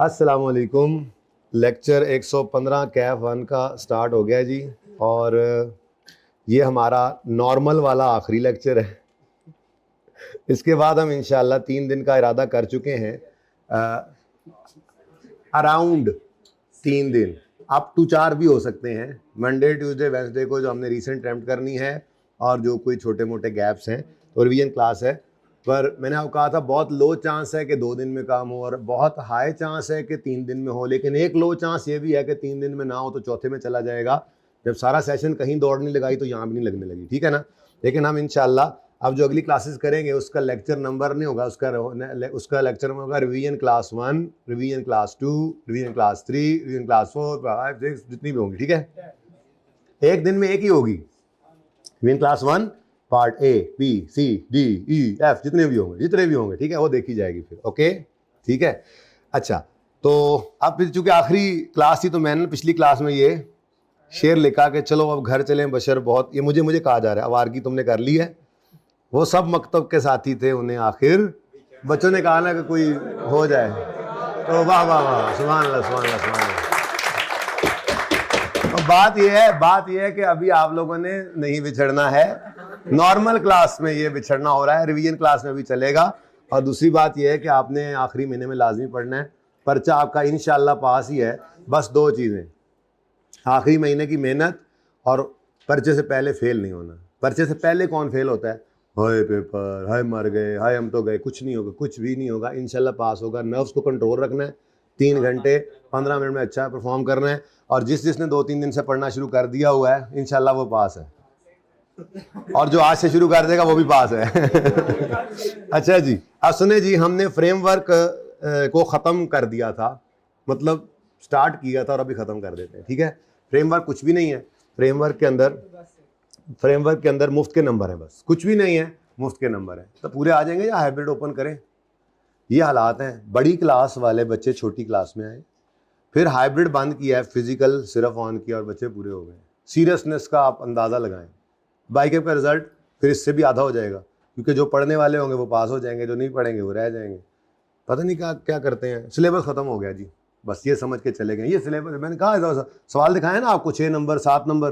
अस्सलाम वालेकुम। लेक्चर 115 कैफ 1 का स्टार्ट हो गया जी। और ये हमारा नॉर्मल वाला आखिरी लेक्चर है। इसके बाद हम इंशाल्लाह 3 दिन का इरादा कर चुके हैं, अराउंड 3 दिन, अप टू 4 भी हो सकते हैं। मंडे ट्यूसडे वेंसडे को जो हमने रीसेंट अटेम्प्ट करनी है, और जो कोई छोटे मोटे गैप्स हैं तो रिवीजन क्लास है। पर मैंने आपको कहा था बहुत लो चांस है कि 2 दिन में काम हो, और बहुत हाई चांस है कि 3 दिन में हो। लेकिन एक लो चांस ये भी है कि 3 दिन में ना हो तो चौथे में चला जाएगा। जब सारा सेशन कहीं दौड़ने लगाई तो यहाँ भी नहीं लगने लगी, ठीक है ना। लेकिन हम इंशाल्लाह अब जो अगली क्लासेस करेंगे उसका लेक्चर नंबर नहीं होगा, उसका लेक्चर नंबर होगा revision class 1, revision class 2, revision class 3, revision class 4, 5, 6, जितनी भी होंगी, ठीक है। एक दिन में एक ही होगी। Revision class 1 part A, B, C, D, E, F जितने भी होंगे, ठीक है, वो देखी जाएगी फिर। ओके, ठीक है। अच्छा, तो अब फिर चूंकि आखिरी क्लास थी तो मैंने पिछली क्लास में ये शेर लिखा कि चलो अब घर चलें बशर बहुत, ये मुझे कहा जा रहा है अवारगी तुमने कर ली है। वो सब मकतब के साथी थे, उन्हें आखिर बच्चों ने कहा ना कि कोई हो जाए, तो वाह वाह वाह, सुभान अल्लाह, सुभान अल्लाह, सुभान अल्लाह। तो बात यह है कि अभी आप लोगों ने नहीं बिछड़ना है। नॉर्मल क्लास में ये बिछड़ना हो रहा है, रिवीजन क्लास में भी चलेगा। और दूसरी बात यह है कि आपने आखिरी महीने में लाजमी पढ़ना है। पर्चा आपका इंशाल्लाह पास ही है। बस 2 चीज़ें, आखिरी महीने की मेहनत और पर्चे से पहले फेल नहीं होना। पर्चे से पहले कौन फेल होता है? हाय पेपर, हाय मर गए, हाय हम तो गए। कुछ नहीं होगा, कुछ भी नहीं होगा, इंशाल्लाह पास होगा। नर्व्स को कंट्रोल रखना है, 3 घंटे 15 मिनट में अच्छा परफॉर्म करना है। और जिसने 2-3 दिन से पढ़ना शुरू कर दिया हुआ है इंशाल्लाह वो पास है, और जो आज से शुरू कर देगा वो भी पास है। अच्छा जी, अब सुने जी, हमने फ्रेमवर्क को ख़त्म कर दिया था, मतलब स्टार्ट किया था और अभी ख़त्म कर देते हैं, ठीक है। फ्रेमवर्क कुछ भी नहीं है। फ्रेमवर्क के अंदर मुफ्त के नंबर है, बस कुछ भी नहीं है, मुफ्त के नंबर है। तो पूरे आ जाएंगे या हाइब्रिड ओपन करें, ये हालात हैं। बड़ी क्लास वाले बच्चे छोटी क्लास में आए, फिर हाइब्रिड बंद किया है, फिजिकल सिर्फ ऑन किया और बच्चे पूरे हो गए। सीरियसनेस का आप अंदाज़ा लगाएं। बाइकअप का रिजल्ट फिर इससे भी आधा हो जाएगा, क्योंकि जो पढ़ने वाले होंगे वो पास हो जाएंगे, जो नहीं पढ़ेंगे वो रह जाएंगे। पता नहीं क्या करते हैं। सिलेबस ख़त्म हो गया जी, बस ये समझ के चले गए। ये सिलेबस मैंने कहा, सवाल दिखाया ना आपको, 6 नंबर 7 नंबर,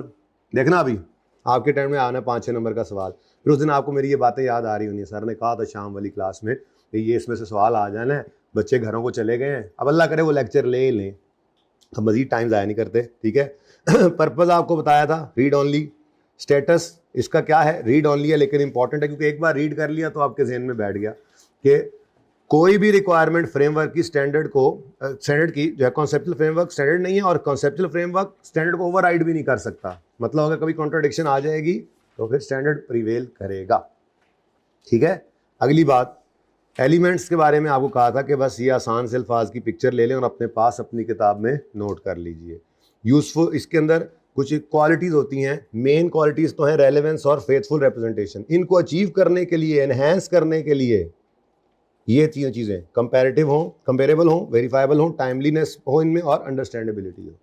देखना अभी आपके टाइम में आना 5-6 नंबर का सवाल। फिर उस दिन आपको मेरी ये बातें याद आ रही होंगी, सर ने कहा था शाम वाली क्लास में ये इसमें से सवाल आ जाना है। बच्चे घरों को चले गए हैं, अब अल्लाह करे वो लेक्चर ले लें, अब मज़ीद टाइम ज़ाया नहीं करते, ठीक है। पर्पज़ आपको बताया था, रीड ओनली। स्टेटस इसका क्या है? रीड ओनली है, लेकिन इंपॉर्टेंट है, क्योंकि एक बार रीड कर लिया तो आपके जहन में बैठ गया कि कोई भी रिक्वायरमेंट फ्रेमवर्क की स्टैंडर्ड की जो है, कॉन्सेप्चुअल फ्रेमवर्क स्टैंडर्ड नहीं है, और कॉन्सेप्चुअल फ्रेमवर्क स्टैंडर्ड को ओवरराइड भी नहीं कर सकता। मतलब अगर कभी कॉन्ट्राडिक्शन आ जाएगी तो फिर स्टैंडर्ड प्रिवेल करेगा, ठीक है। अगली बात, एलिमेंट्स के बारे में आपको कहा था कि बस ये आसान से अल्फाज की पिक्चर ले लें और अपने पास अपनी किताब में नोट कर लीजिए। यूज़फुल, इसके अंदर कुछ क्वालिटीज़ होती हैं। मेन क्वालिटीज़ तो हैं रेलेवेंस और फेथफुल रिप्रेजेंटेशन। इनको अचीव करने के लिए, एनहेंस करने के लिए ये 3 चीज़ें कंपेरेबल हों, वेरीफाइबल हों, टाइमलीनेस हो इनमें, और अंडरस्टैंडेबिलिटी हो।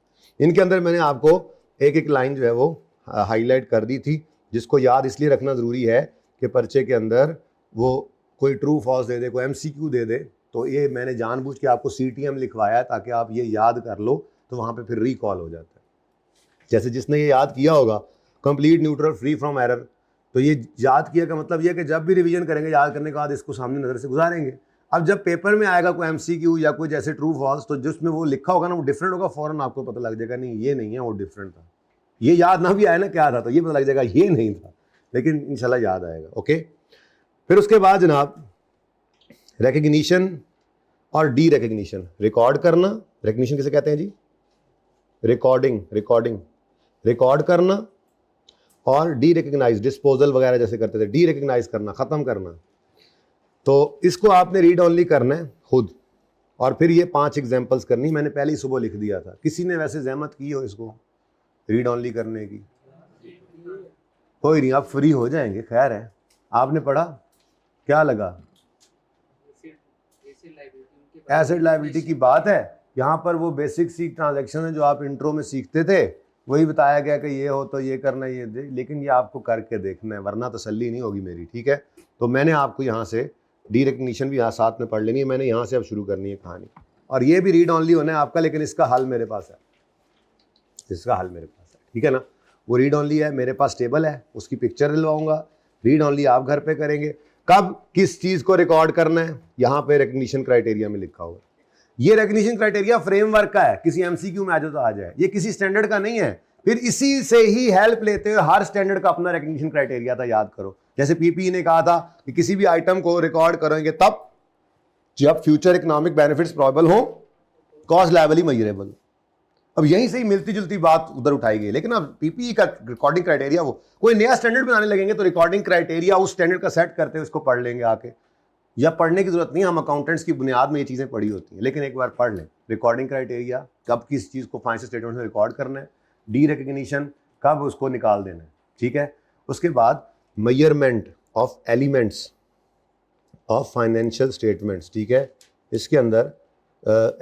इनके अंदर मैंने आपको एक लाइन जो है वो हाईलाइट कर दी थी, जिसको याद इसलिए रखना ज़रूरी है कि पर्चे के अंदर वो कोई ट्रू फॉल्स दे दे, कोई MCQ दे दे, तो ये मैंने जानबूझ के आपको CTM लिखवाया है ताकि आप ये याद कर लो, तो वहाँ पे फिर रिकॉल हो जाता है। जैसे जिसने ये याद किया होगा complete neutral free from error, तो ये याद किया का मतलब ये है कि जब भी रिवीजन करेंगे, याद करने के बाद इसको सामने नज़र से गुजारेंगे। अब जब पेपर में आएगा कोई MCQ या कोई जैसे ट्रू फॉल्स, तो जिसमें वो लिखा होगा ना वो डिफरेंट होगा, फ़ौरन आपको पता लग जाएगा नहीं ये नहीं है, वो डिफरेंट था। ये याद ना भी आए ना क्या था, तो ये पता लग जाएगा ये नहीं था, लेकिन इंशाल्लाह याद आएगा। ओके, फिर उसके बाद जनाब रिकग्निशन और डी रिकग्निशन। रिकॉर्ड करना, रिकग्निशन किसे कहते हैं जी? रिकॉर्ड करना, और डी रिकग्नाइज, डिस्पोजल वगैरह जैसे करते थे, डी रिकग्नाइज करना, ख़त्म करना। तो इसको आपने रीड ओनली करना है खुद, और फिर ये 5 एग्जांपल्स करनी। मैंने पहले ही सुबह लिख दिया था। किसी ने वैसे जहमत की हो इसको रीड ओनली करने की? कोई नहीं, आप फ्री हो जाएंगे, खैर है। आपने पढ़ा, क्या लगा? एसेट लायबिलिटी की बात है। यहाँ पर वो बेसिक सी ट्रांजैक्शन है जो आप इंट्रो में सीखते थे, वही बताया गया कि ये हो तो ये करना, ये दे, लेकिन ये आपको करके देखना है, वरना तसल्ली नहीं होगी मेरी, ठीक है। तो मैंने आपको यहाँ से डी रिकग्निशन भी यहाँ साथ में पढ़ लेनी है, मैंने यहाँ से अब शुरू करनी है कहानी। और ये भी रीड ऑनली होना है आपका, लेकिन इसका हल मेरे पास है, इसका हल मेरे पास है, ठीक है ना। वो रीड ऑनली है, मेरे पास टेबल है, उसकी पिक्चर दिलवाऊंगा, रीड ऑनली आप घर पे करेंगे। कब किस चीज को रिकॉर्ड करना है, यहाँ पे रिकग्निशन क्राइटेरिया में लिखा होगा। ये रिकग्निशन क्राइटेरिया फ्रेमवर्क का है, किसी एमसीक्यू में आ जाए तो आ जाए, ये किसी स्टैंडर्ड का नहीं है। फिर इसी से ही हेल्प लेते हुए हर स्टैंडर्ड का अपना रिकग्निशन क्राइटेरिया था, याद करो। जैसे पीपीई ने कहा था कि किसी भी आइटम को रिकॉर्ड करेंगे तब जब फ्यूचर इकोनॉमिक बेनिफिट्स प्रोबेबल हो, कॉस्ट लायबली मेजरेबल। अब यहीं से ही मिलती जुलती बात उधर उठाई गई, लेकिन अब पीपीई का रिकॉर्डिंग क्राइटेरिया, वो कोई नया स्टैंडर्ड बनाने लगेंगे तो रिकॉर्डिंग क्राइटेरिया उस स्टैंडर्ड का सेट करते हैं, उसको पढ़ लेंगे आके, या पढ़ने की जरूरत नहीं, हम अकाउंटेंट्स की बुनियाद में ये चीजें पढ़ी होती हैं, लेकिन एक बार पढ़ लें रिकॉर्डिंग क्राइटेरिया, कब किस चीज को फाइनेंशियल स्टेटमेंट में रिकॉर्ड करना है, डी रिकग्निशन कब उसको निकाल देना है, ठीक है। उसके बाद measurement of elements of financial statements, ठीक है। इसके अंदर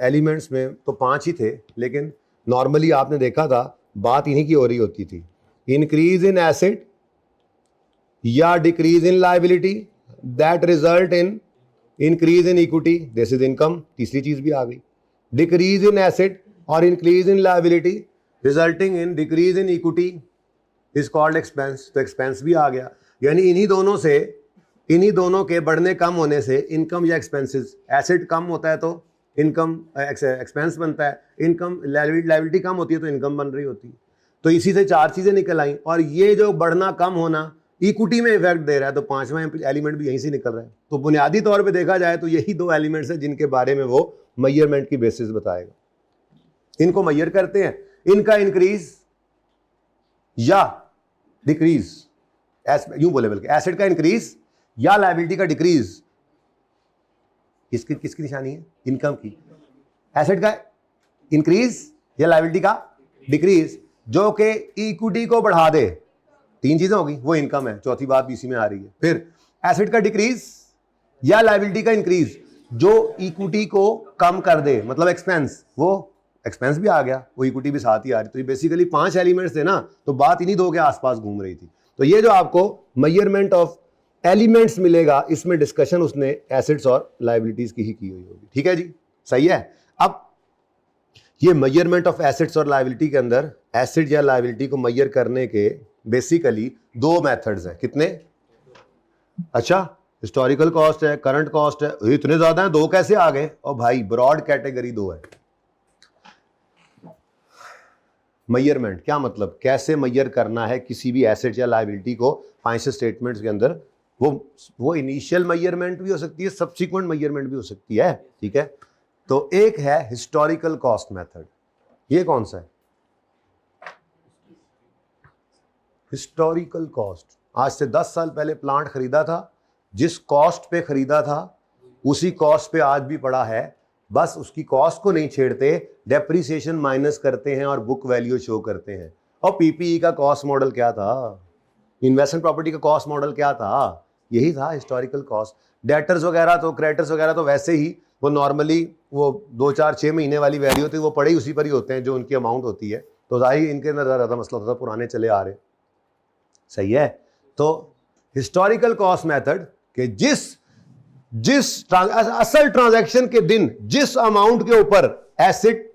एलिमेंट्स में तो 5 ही थे, लेकिन नॉर्मली आपने देखा था बात इन्हीं की हो रही होती थी, इंक्रीज इन एसेट या decrease in liability that result in increase in equity, this is income. तीसरी चीज भी आ गई, डिक्रीज इन एसेट और increase in liability resulting in decrease in equity is called expense, तो एक्सपेंस भी आ गया। यानी इन्हीं दोनों से, इन्हीं दोनों के बढ़ने कम होने से इनकम या एक्सपेंसेस, एसेट कम होता है तो इनकम एक्सपेंस बनता है, इनकम लायबिलिटी कम होती है तो इनकम बन रही होती है। तो इसी से 4 चीजें निकल आई, और ये जो बढ़ना कम होना इक्विटी में इफेक्ट दे रहा है, तो 5वां एलिमेंट भी यहीं से निकल रहा है। तो बुनियादी तौर पे देखा जाए तो यही 2 एलिमेंट्स हैं जिनके बारे में वो मेजरमेंट की बेसिस बताएगा। इनको मेजर करते हैं, इनका इंक्रीज या डिक्रीज, यूं बोले बल्कि एसेट का इंक्रीज या लायबिलिटी का डिक्रीज, किसकी निशानी है, इनकम की। एसेट का इंक्रीज या लायबिलिटी का डिक्रीज जो कि इक्विटी को बढ़ा दे, 3 चीजें होगी, वो इनकम है, चौथी बात भी इसी में आ रही है। फिर एसेट का डिक्रीज या लायबिलिटी का इंक्रीज जो इक्विटी को कम कर दे, मतलब एक्सपेंस, वो एक्सपेंस भी आ गया, वो इक्विटी भी साथ ही आ रही। तो ये बेसिकली 5 एलिमेंट्स थे ना, तो बात इन्हीं 2 के आसपास घूम रही थी। तो ये जो आपको मेजरमेंट ऑफ एलिमेंट्स मिलेगा, इसमें डिस्कशन उसने एसेट्स और लायबिलिटीज की ही की हुई होगी, ठीक है जी, सही है। अब ये मेजरमेंट ऑफ एसेट्स और लायबिलिटी के अंदर एसेट या लायबिलिटी को मेजर करने के बेसिकली 2 मेथड्स हैं। कितने? अच्छा, हिस्टोरिकल कॉस्ट है, करंट कॉस्ट है, इतने ज्यादा हैं, 2 कैसे आ गए? और भाई ब्रॉड कैटेगरी 2 है। मेजरमेंट क्या मतलब, कैसे मेजर करना है किसी भी एसेट या लायबिलिटी को फाइनेंशियल स्टेटमेंट्स के अंदर। वो इनिशियल मेजरमेंट भी हो सकती है, सब्सिक्वेंट मेजरमेंट भी हो सकती है, ठीक है। तो एक है हिस्टोरिकल कॉस्ट मेथड, ये कौन सा है? हिस्टोरिकल कॉस्ट, आज से 10 साल पहले प्लांट खरीदा था, जिस कॉस्ट पे खरीदा था उसी कॉस्ट पे आज भी पड़ा है, बस उसकी कॉस्ट को नहीं छेड़ते, डेप्रिसिएशन माइनस करते हैं और बुक वैल्यू शो करते हैं। और पीपीई का कॉस्ट मॉडल क्या था, इन्वेस्टमेंट प्रॉपर्टी का कॉस्ट मॉडल क्या था, यही था हिस्टोरिकल कॉस्ट। डेटर्स वगैरह तो, क्रेडिटर्स वगैरह तो वैसे ही वो नॉर्मली वो 2, 4, 6 महीने वाली वैल्यू होती है, वो पड़े ही उसी पर ही होते हैं जो उनकी अमाउंट होती है। तो जाहिर इनके अंदर ज़्यादा मसला होता था, पुराने चले आ रहे, सही है। तो हिस्टोरिकल कॉस्ट मेथड के जिस असल ट्रांजैक्शन के दिन जिस अमाउंट के ऊपर एसेट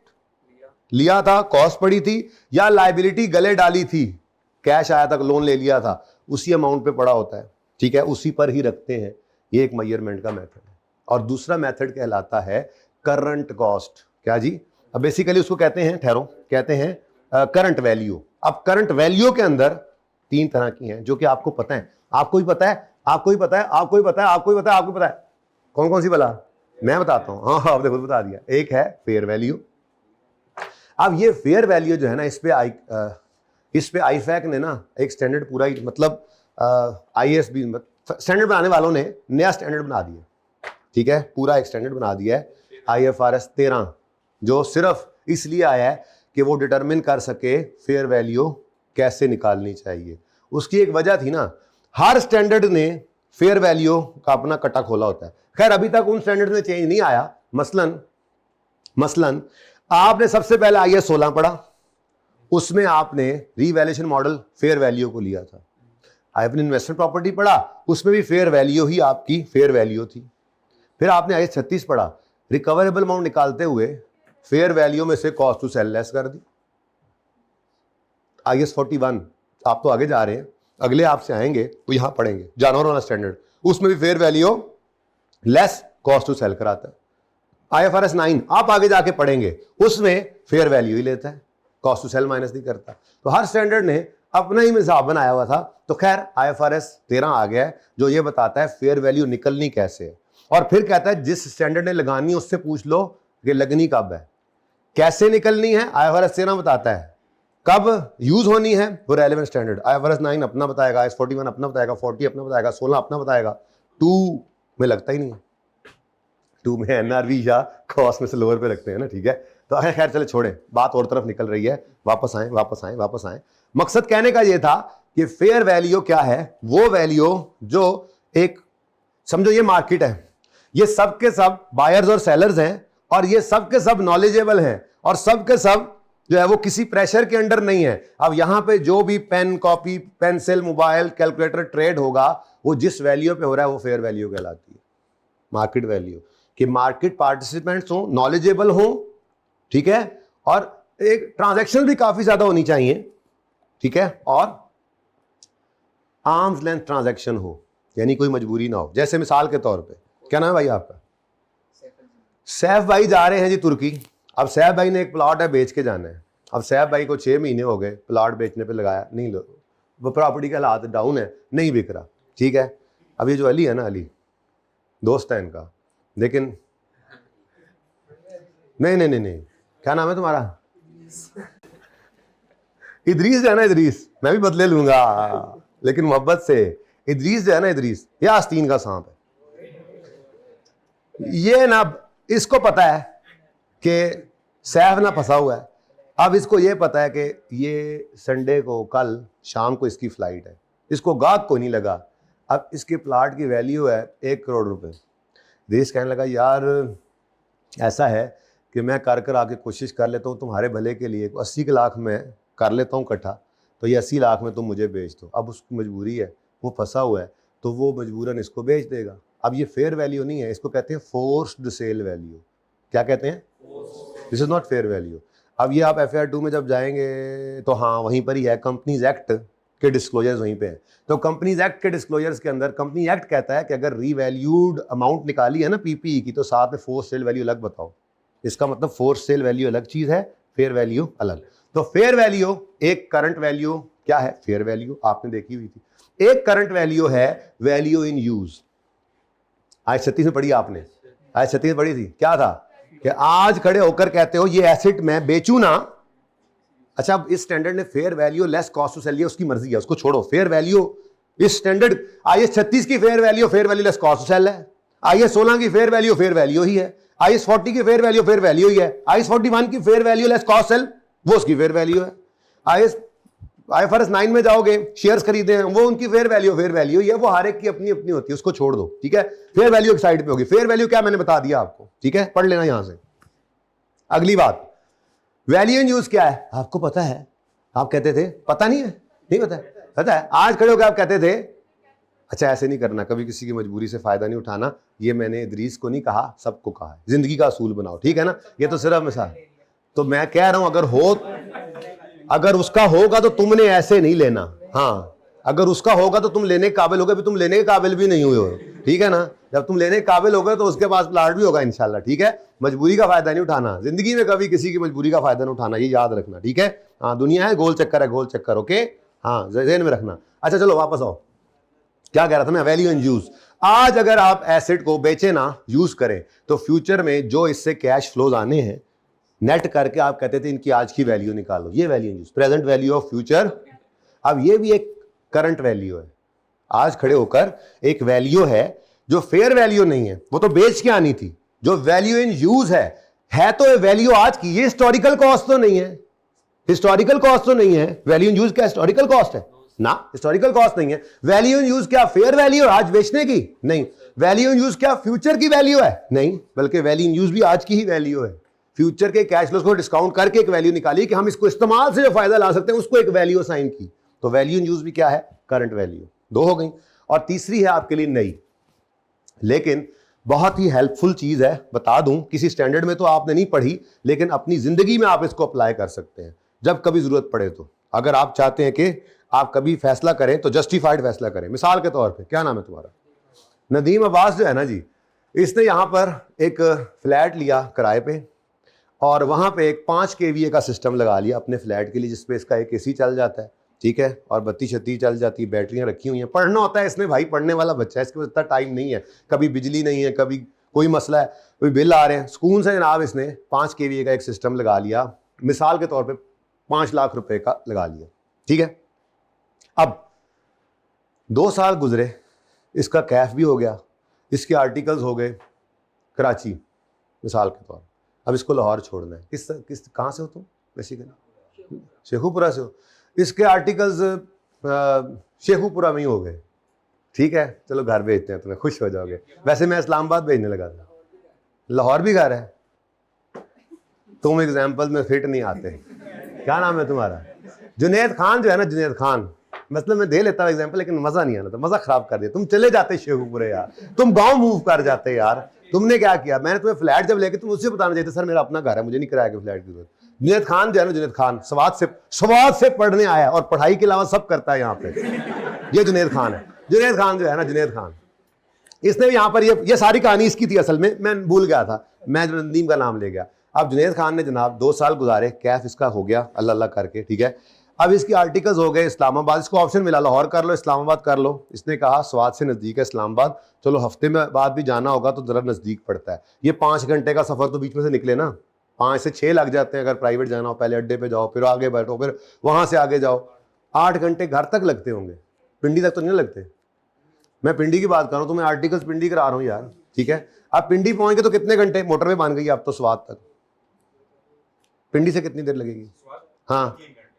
लिया था, कॉस्ट पड़ी थी, या लायबिलिटी गले डाली थी, कैश आया था, लोन ले लिया था, उसी अमाउंट पे पड़ा होता है, ठीक है, उसी पर ही रखते हैं। ये एक मेजरमेंट का मेथड है। और दूसरा मेथड कहलाता है करंट कॉस्ट। क्या जी? अब बेसिकली उसको कहते हैं, ठहरो, कहते हैं करंट वैल्यू। अब करंट वैल्यू के अंदर 3 तरह की हैं जो कि आपको पता है, आपको भी पता है, आपको भी पता है, आपको भी पता है, आपको भी पता है, आपको पता है। कौन कौन सी बला? मैं बताता हूं। हाँ, आपने खुद बता दिया। एक है फेयर वैल्यू। अब ये फेयर वैल्यू जो है ना, इस पे आईफैक ने ना एक स्टैंडर्ड पूरा ही, मतलब आईएसबी स्टैंडर्ड बनाने वालों ने नया स्टैंडर्ड बना दिया, ठीक है, पूरा एक स्टैंडर्ड बना दिया है, IFRS 13, जो सिर्फ इसलिए आया है कि वो डिटरमिन कर सके फेयर वैल्यू कैसे निकालनी चाहिए। उसकी एक वजह थी ना, हर स्टैंडर्ड ने फेयर वैल्यू का अपना कटा खोला होता है। खैर अभी तक उन स्टैंडर्ड में चेंज नहीं आया। मसलन आपने सबसे पहले IAS 16 पढ़ा, उसमें आपने रीवैल्यूएशन मॉडल फेयर वैल्यू को लिया था। आपने इन्वेस्टमेंट प्रॉपर्टी पढ़ा, उसमें भी फेयर वैल्यू ही आपकी फेयर वैल्यू थी। फिर आपने IAS 36 पढ़ा, रिकवरेबल अमाउंट निकालते हुए फेयर वैल्यू में से कॉस्ट टू सेल लेस कर दी। IS 41, आप तो आगे जा रहे हैं, अगले आपसे आएंगे तो यहां पढ़ेंगे जानवर वाला स्टैंडर्ड, उसमें भी fair value less cost to sell कराता है। IFRS 9 आप आगे जाके पढ़ेंगे, उसमें फेयर वैल्यू ही लेता है, कॉस्ट टू सेल माइनस नहीं करता। तो हर स्टैंडर्ड ने अपना ही हिसाब बनाया हुआ था। तो खैर IFRS 13 आ गया है जो ये बताता है फेयर वैल्यू निकलनी कैसे है, और फिर कहता है जिस स्टैंडर्ड ने लगानी है उससे पूछ लो कि लगनी कब है, कैसे निकलनी है। IFRS 13 बताता है कब यूज होनी है, वो रेलेवेंट स्टैंडर्ड। IFRS 9 अपना बताएगा, IS 41 अपना बताएगा, 40 अपना बताएगा, 16 अपना बताएगा। 2 में लगता ही नहीं है, 2 में NRV या कॉस्ट में से लोअर पे रखते हैं ना, ठीक है। तो खैर चले छोड़े, बात और तरफ निकल रही है, वापस आए। मकसद कहने का ये था कि फेयर वैल्यू क्या है, वो वैल्यू जो एक, समझो ये मार्केट है, ये सब के सब बायर्स और सेलर्स हैं, और ये सब के सब नॉलेजेबल हैं, और सब के सब जो है वो किसी प्रेशर के अंडर नहीं है। अब यहां पे जो भी pen, copy, pencil, mobile, calculator trade होगा, वो जिस वैल्यू पे हो रहा है वो फेयर वैल्यू कहलाती है, मार्केट वैल्यू। कि मार्केट पार्टिसिपेंट्स हो, नॉलेजेबल हो, ठीक है, और एक ट्रांजैक्शन भी काफी ज्यादा होनी चाहिए, ठीक है, और आर्म्स लेंथ ट्रांजैक्शन हो, यानी कोई मजबूरी ना हो। जैसे मिसाल के तौर पे, क्या नाम है भाई आपका? सैफ भाई जा रहे हैं जी तुर्की। अब सैफ भाई ने एक प्लॉट है, बेच के जाना है। अब सैफ भाई को 6 महीने हो गए, प्लॉट बेचने पे लगाया, नहीं लो, वो प्रॉपर्टी का हालात डाउन है, नहीं बिक रहा, ठीक है। अब ये जो अली है ना, अली दोस्त है इनका, लेकिन नहीं, क्या नाम है तुम्हारा? इदरीस है ना, इदरीस, मैं भी बदले लूंगा लेकिन मोहब्बत से। इदरीस जो है ना, इदरीस, ये आस्तीन का सांप है। ये ना, इसको पता है कि सैफ ना फंसा हुआ है। अब इसको ये पता है कि ये संडे को, कल शाम को इसकी फ्लाइट है, इसको गाहक को नहीं लगा। अब इसके प्लाट की वैल्यू है 1 करोड़ रुपए। देश कहने लगा यार ऐसा है कि मैं कर आके कोशिश कर लेता हूँ तुम्हारे भले के लिए, 80 लाख में कर लेता हूँ इकट्ठा, तो ये 80 लाख में तुम मुझे बेच दो। अब उसकी मजबूरी है, वो फंसा हुआ है, तो वो मजबूरन इसको बेच देगा। अब ये फेयर वैल्यू नहीं है, इसको कहते हैं फोर्स्ड सेल वैल्यू। क्या कहते हैं? This is not fair value. अब ये आप FIR 2 में जब जाएंगे तो हाँ वहीं पर ही है, कंपनीज एक्ट के डिस्क्लोजर्स वहीं पे हैं। तो कंपनीज एक्ट के डिस्क्लोजर्स के अंदर कंपनी एक्ट कहता है कि अगर रीवैल्यूड अमाउंट निकाली है ना PPE की, तो साथ में फोर्स सेल वैल्यू अलग बताओ। इसका मतलब फोर्स सेल वैल्यू अलग चीज है, फेयर वैल्यू अलग। तो फेयर वैल्यू एक करंट वैल्यू क्या है, फेयर वैल्यू आपने देखी हुई थी। एक करंट वैल्यू है वैल्यू इन यूज। आज 36 में पढ़ी आपने, आज 36 में पढ़ी थी, क्या था कि आज खड़े होकर कहते हो ये एसेट मैं बेचूं ना। अच्छा, अब इस स्टैंडर्ड ने fair value less cost to sell लिया, उसकी मर्जी है, उसको छोड़ो। फेयर वैल्यू इस स्टैंडर्ड IS 36 की fair value less cost to sell है। IS 16 की फेयर वैल्यू ही है। IS 40 की फेयर वैल्यू ही है। IS 41 की fair value less cost sell, वो उसकी फेयर वैल्यू है। IFRS 9 में जाओगे, शेयर्स खरीदे हैं, वो उनकी फेयर वैल्यू ही है। वो हर एक की अपनी अपनी होती है, उसको छोड़ दो, ठीक है। फेयर वैल्यू एक साइड पे होगी। फेयर वैल्यू क्या, मैंने बता दिया आपको, ठीक है, पढ़ लेना यहां से। अगली बात, वैल्यू इन यूज क्या है, आपको पता है? आप कहते थे पता नहीं है, नहीं पता है, पता है। आज खड़े होकर आप कहते थे, अच्छा ऐसे नहीं करना, कभी किसी की मजबूरी से फायदा नहीं उठाना। ये मैंने इदरीस को नहीं कहा, सबको कहा है, जिंदगी का असूल बनाओ, ठीक है ना। ये तो सिर्फ मिसाल, तो मैं कह रहा हूं अगर उसका होगा तो तुमने ऐसे नहीं लेना। हाँ, अगर उसका होगा तो तुम लेने के काबिल होगे, भी तुम लेने के काबिल भी नहीं हुए हो, ठीक है ना। जब तुम लेने के काबिल होगे तो उसके पास प्लाट भी होगा इंशाल्लाह, ठीक है। मजबूरी का फायदा नहीं उठाना, जिंदगी में कभी किसी की मजबूरी का फायदा नहीं उठाना, ये याद रखना, ठीक है। हाँ, दुनिया है गोल चक्कर है, गोल चक्कर, ओके। हाँ, ज़हन में रखना। अच्छा चलो वापस आओ, क्या कह रहा था मैं, वैल्यू इन यूज। आज अगर आप एसेट को बेचे ना, यूज करें, तो फ्यूचर में जो इससे कैश फ्लोज आने हैं, नेट करके आप कहते थे इनकी आज की वैल्यू निकालो, ये value in use, present value of future. अब ये भी एक करंट वैल्यू है। आज खड़े होकर एक वैल्यू है जो फेयर वैल्यू नहीं है, वो तो बेच के आनी थी। जो वैल्यू इन यूज है तो वैल्यू आज की, ये हिस्टोरिकल कॉस्ट तो नहीं है, हिस्टोरिकल कॉस्ट तो नहीं है। वैल्यू इन यूज क्या हिस्टोरिकल कॉस्ट है ना, हिस्टोरिकल कॉस्ट नहीं है। वैल्यू इन यूज क्या फेयर वैल्यू आज बेचने की? नहीं। वैल्यू इन यूज क्या फ्यूचर की वैल्यू है? नहीं, बल्कि वैल्यू इन यूज भी आज की ही वैल्यू है। फ्यूचर के कैश फ्लोज को डिस्काउंट करके एक वैल्यू निकाली कि हम इसको इस्तेमाल से जो फायदा ला सकते हैं, उसको एक वैल्यू असाइन की। तो वैल्यू इन यूज भी क्या है, करंट वैल्यू। 2 हो गई, और तीसरी है आपके लिए नई, लेकिन बहुत ही हेल्पफुल चीज़ है, बता दूं, किसी स्टैंडर्ड में तो आपने नहीं पढ़ी, लेकिन अपनी ज़िंदगी में आप इसको अप्लाई कर सकते हैं जब कभी ज़रूरत पड़े तो। अगर आप चाहते हैं कि आप कभी फैसला करें तो जस्टिफाइड फैसला करें। मिसाल के तौर पे, क्या नाम है तुम्हारा? नदीम अब्बास जो है ना जी, इसने यहाँ पर एक फ्लैट लिया किराए पे और वहाँ पे एक 5 kVA का सिस्टम लगा लिया अपने फ्लैट के लिए, जिसपे इसका एक AC चल जाता है, ठीक है, और बत्ती शत्ती चल जाती है, बैटरियाँ रखी हुई हैं। पढ़ना होता है इसमें भाई, पढ़ने वाला बच्चा है, इसके पास इतना टाइम नहीं है, कभी बिजली नहीं है, कभी कोई मसला है, कोई बिल आ रहे हैं, सुकून से जनाब इसने 5 kVA का एक सिस्टम लगा लिया, मिसाल के तौर पे 5 लाख रुपए का लगा लिया, ठीक है। अब 2 साल गुजरे, इसका कैफ भी हो गया, इसके आर्टिकल्स हो गए कराची मिसाल के तौर। अब इसको लाहौर छोड़ना है, किस कहाँ से हो तुम? बेसिकली शेखुपुरा से हो। इसके आर्टिकल्स शेखुपुरा में ही हो गए, ठीक है, चलो घर भेजते हैं, तुम्हें खुश हो जाओगे। वैसे मैं इस्लामाबाद भेजने लगा था, लाहौर भी घर है। तुम एग्जाम्पल में फिट नहीं आते। क्या नाम है तुम्हारा? जुनेद खान जो है ना, जुनेद खान, मतलब मैं दे लेता हूँ एग्जाम्पल, लेकिन मजा नहीं आना था, मजा खराब कर दिया। तुम चले जाते शेखुपुरे यार, तुम गांव मूव कर जाते यार। तुमने क्या किया? मैंने तुम्हें फ्लैट जब लेके, तुम उससे बताना चाहिए सर मेरा अपना घर है, मुझे नहीं किराए के फ्लैट की जरूरत। जुनेद खान जो है ना, जुनेद खान स्वाद से पढ़ने आया और पढ़ाई के अलावा सब करता है यहाँ पे। ये जुनेद खान है। जुनेद खान जो है ना, जुनेद खान, इसने भी यहाँ पर ये सारी कहानी इसकी थी असल में, मैं भूल गया था, मैं नदीम का नाम ले गया। अब जुनेद खान ने जनाब 2 साल गुजारे, कैफ इसका हो गया अल्लाह अल्लाह करके, ठीक है। अब इसकी आर्टिकल्स हो गए इस्लामाबाद, इसको ऑप्शन मिला लाहौर कर लो, इस्लामाबाद कर लो। इसने कहा स्वाद से नज़दीक है इस्लामाबाद, चलो हफ्ते में बाद भी जाना होगा तो ज़रा नज़दीक पड़ता है। ये 5 घंटे का सफ़र तो बीच में से निकले ना, 5 से 6 लग जाते हैं अगर प्राइवेट जाना हो। पहले अड्डे पे जाओ, फिर आगे बैठो, फिर वहाँ से आगे जाओ, 8 घंटे घर तक लगते होंगे, पिंडी तक तो नहीं लगते। मैं पिंडी की बात कर रहा हूँ, तो मैं आर्टिकल्स पिंडी करा रहा हूँ यार, ठीक है। अब पिंडी पहुँच गए तो कितने घंटे? मोटरवे बन गई अब तो स्वाद तक, पिंडी से कितनी देर लगेगी? हाँ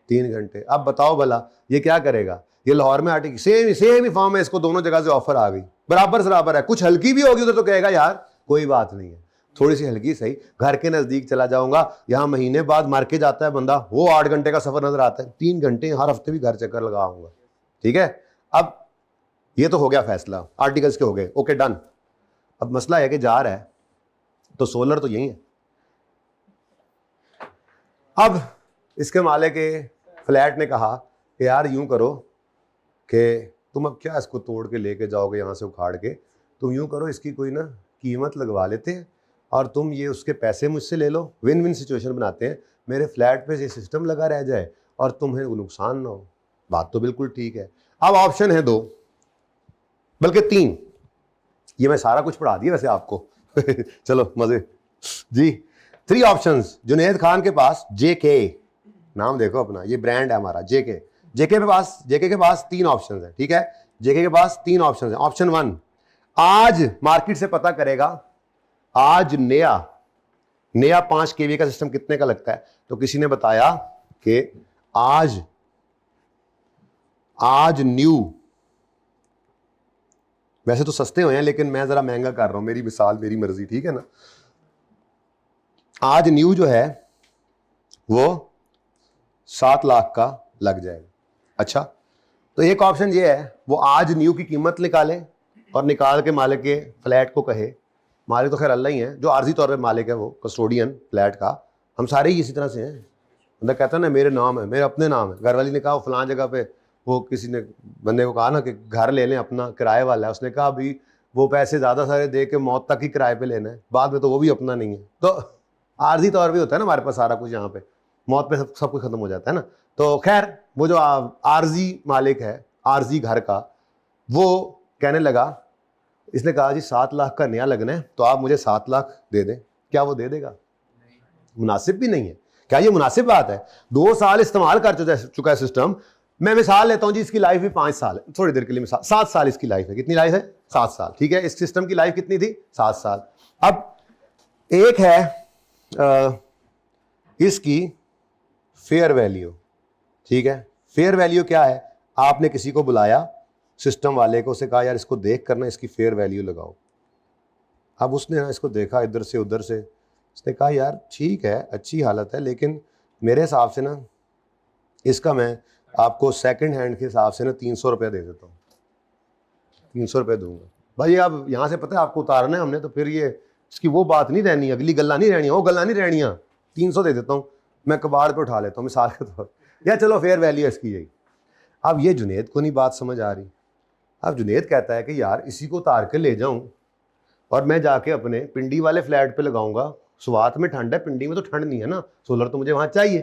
3 घंटे। अब बताओ भला ये क्या करेगा? ये लाहौर में आर्टिकल सेम ही फॉर्म है, इसको दोनों जगह से ऑफर आ गई, बराबर से बराबर है। कुछ हल्की भी होगी उधर तो कहेगा यार कोई बात नहीं है, थोड़ी सी हल्की सही, घर के नजदीक चला जाऊंगा। यहाँ महीने बाद मार के जाता है बंदा, वो 8 घंटे का सफर नजर आता है, 3 घंटे हर हफ्ते भी घर चक्कर लगाऊंगा, ठीक है। अब ये तो हो गया फैसला, आर्टिकल्स के हो गए, ओके डन। अब मसला है कि जा रहा है तो सोलर तो यही है। अब इसके मालिक के फ्लैट ने कहा कि यार यूं करो कि तुम अब क्या इसको तोड़ के लेके जाओगे यहाँ से उखाड़ के, तुम यूं करो इसकी कोई ना कीमत लगवा लेते हैं और तुम ये उसके पैसे मुझसे ले लो, विन विन सिचुएशन बनाते हैं, मेरे फ्लैट पे ये सिस्टम लगा रह जाए और तुम्हें नुकसान ना हो। बात तो बिल्कुल ठीक है। अब ऑप्शन है 2 बल्कि 3, ये मैं सारा कुछ पढ़ा दिया वैसे आपको चलो मजे जी। 3 ऑप्शंस जुनेद खान के पास, JK नाम देखो अपना, ये ब्रांड है हमारा JK। JK के पास 3 ऑप्शंस हैं, ठीक है। JK के पास 3 ऑप्शंस हैं। ऑप्शन 1, आज मार्केट से पता करेगा आज नया 5 kVA का सिस्टम कितने का लगता है। तो किसी ने बताया कि आज न्यू, वैसे तो सस्ते हुए हैं लेकिन मैं जरा महंगा कर रहा हूं, मेरी मिसाल मेरी मर्जी, ठीक है ना। आज न्यू जो है वो 7 लाख का लग जाएगा। अच्छा, तो एक ऑप्शन ये है वो आज न्यू की कीमत निकाले और निकाल के मालिक के फ्लैट को कहे, मालिक तो खैर अल्लाह ही है, जो आर्जी तौर पे मालिक है वो कस्टोडियन फ्लैट का, हम सारे ही इसी तरह से हैं। बंदा कहता है ना मेरे नाम है, मेरे अपने नाम है, घर वाली ने कहा फलां जगह पे, वो किसी ने बंदे को कहा ना कि घर ले लें अपना, किराए वाला है, उसने कहा अभी वो पैसे ज़्यादा सारे दे के मौत तक ही किराए पे लेना है, बाद में तो वो भी अपना नहीं है। तो आर्जी तौर पर होता है ना हमारे पास सारा कुछ, यहाँ पे मौत पे सब कुछ खत्म हो जाता है ना। तो खैर वो जो आर्जी मालिक है आर्जी घर का, वो कहने लगा, इसने कहा जी 7 लाख का नया लगना है तो आप मुझे 7 लाख दे दें। क्या वो दे देगा? मुनासिब भी नहीं है। क्या ये मुनासिब बात है? 2 साल इस्तेमाल कर चुका है सिस्टम। मैं मिसाल लेता हूं जी, इसकी लाइफ भी 5 साल है, थोड़ी देर के लिए मिसाल, 7 साल इसकी लाइफ है। कितनी लाइफ है? 7 साल, ठीक है। इस सिस्टम की लाइफ कितनी थी? 7 साल। अब एक है इसकी फेयर वैल्यू, ठीक है। फेयर वैल्यू क्या है? आपने किसी को बुलाया, सिस्टम वाले को, उसे कहा यार इसको देख करना, इसकी फेयर वैल्यू लगाओ। अब उसने ना इसको देखा इधर से उधर से, उसने कहा यार ठीक है अच्छी हालत है, लेकिन मेरे हिसाब से ना इसका मैं आपको सेकंड हैंड के हिसाब से ना 300 रुपये दे देता हूँ, 300 रुपये दूंगा। भाई अब यहाँ से पता है आपको उतारना है हमने, तो फिर ये इसकी वो बात नहीं रहनी, अगली गल्ला नहीं रहनी, वो गल्ला नहीं रहनी। 300 दे देता हूँ मैं, कबाड़ पे उठा लेता हूँ मिसाल के तौर, या चलो फेयर वैल्यू इसकी यही। अब ये जुनेद को नहीं बात समझ आ रही। अब जुनेद कहता है कि यार इसी को उतार के ले जाऊँ और मैं जाके अपने पिंडी वाले फ्लैट पे लगाऊंगा, स्वात में ठंड है, पिंडी में तो ठंड नहीं है ना, सोलर तो मुझे वहाँ चाहिए,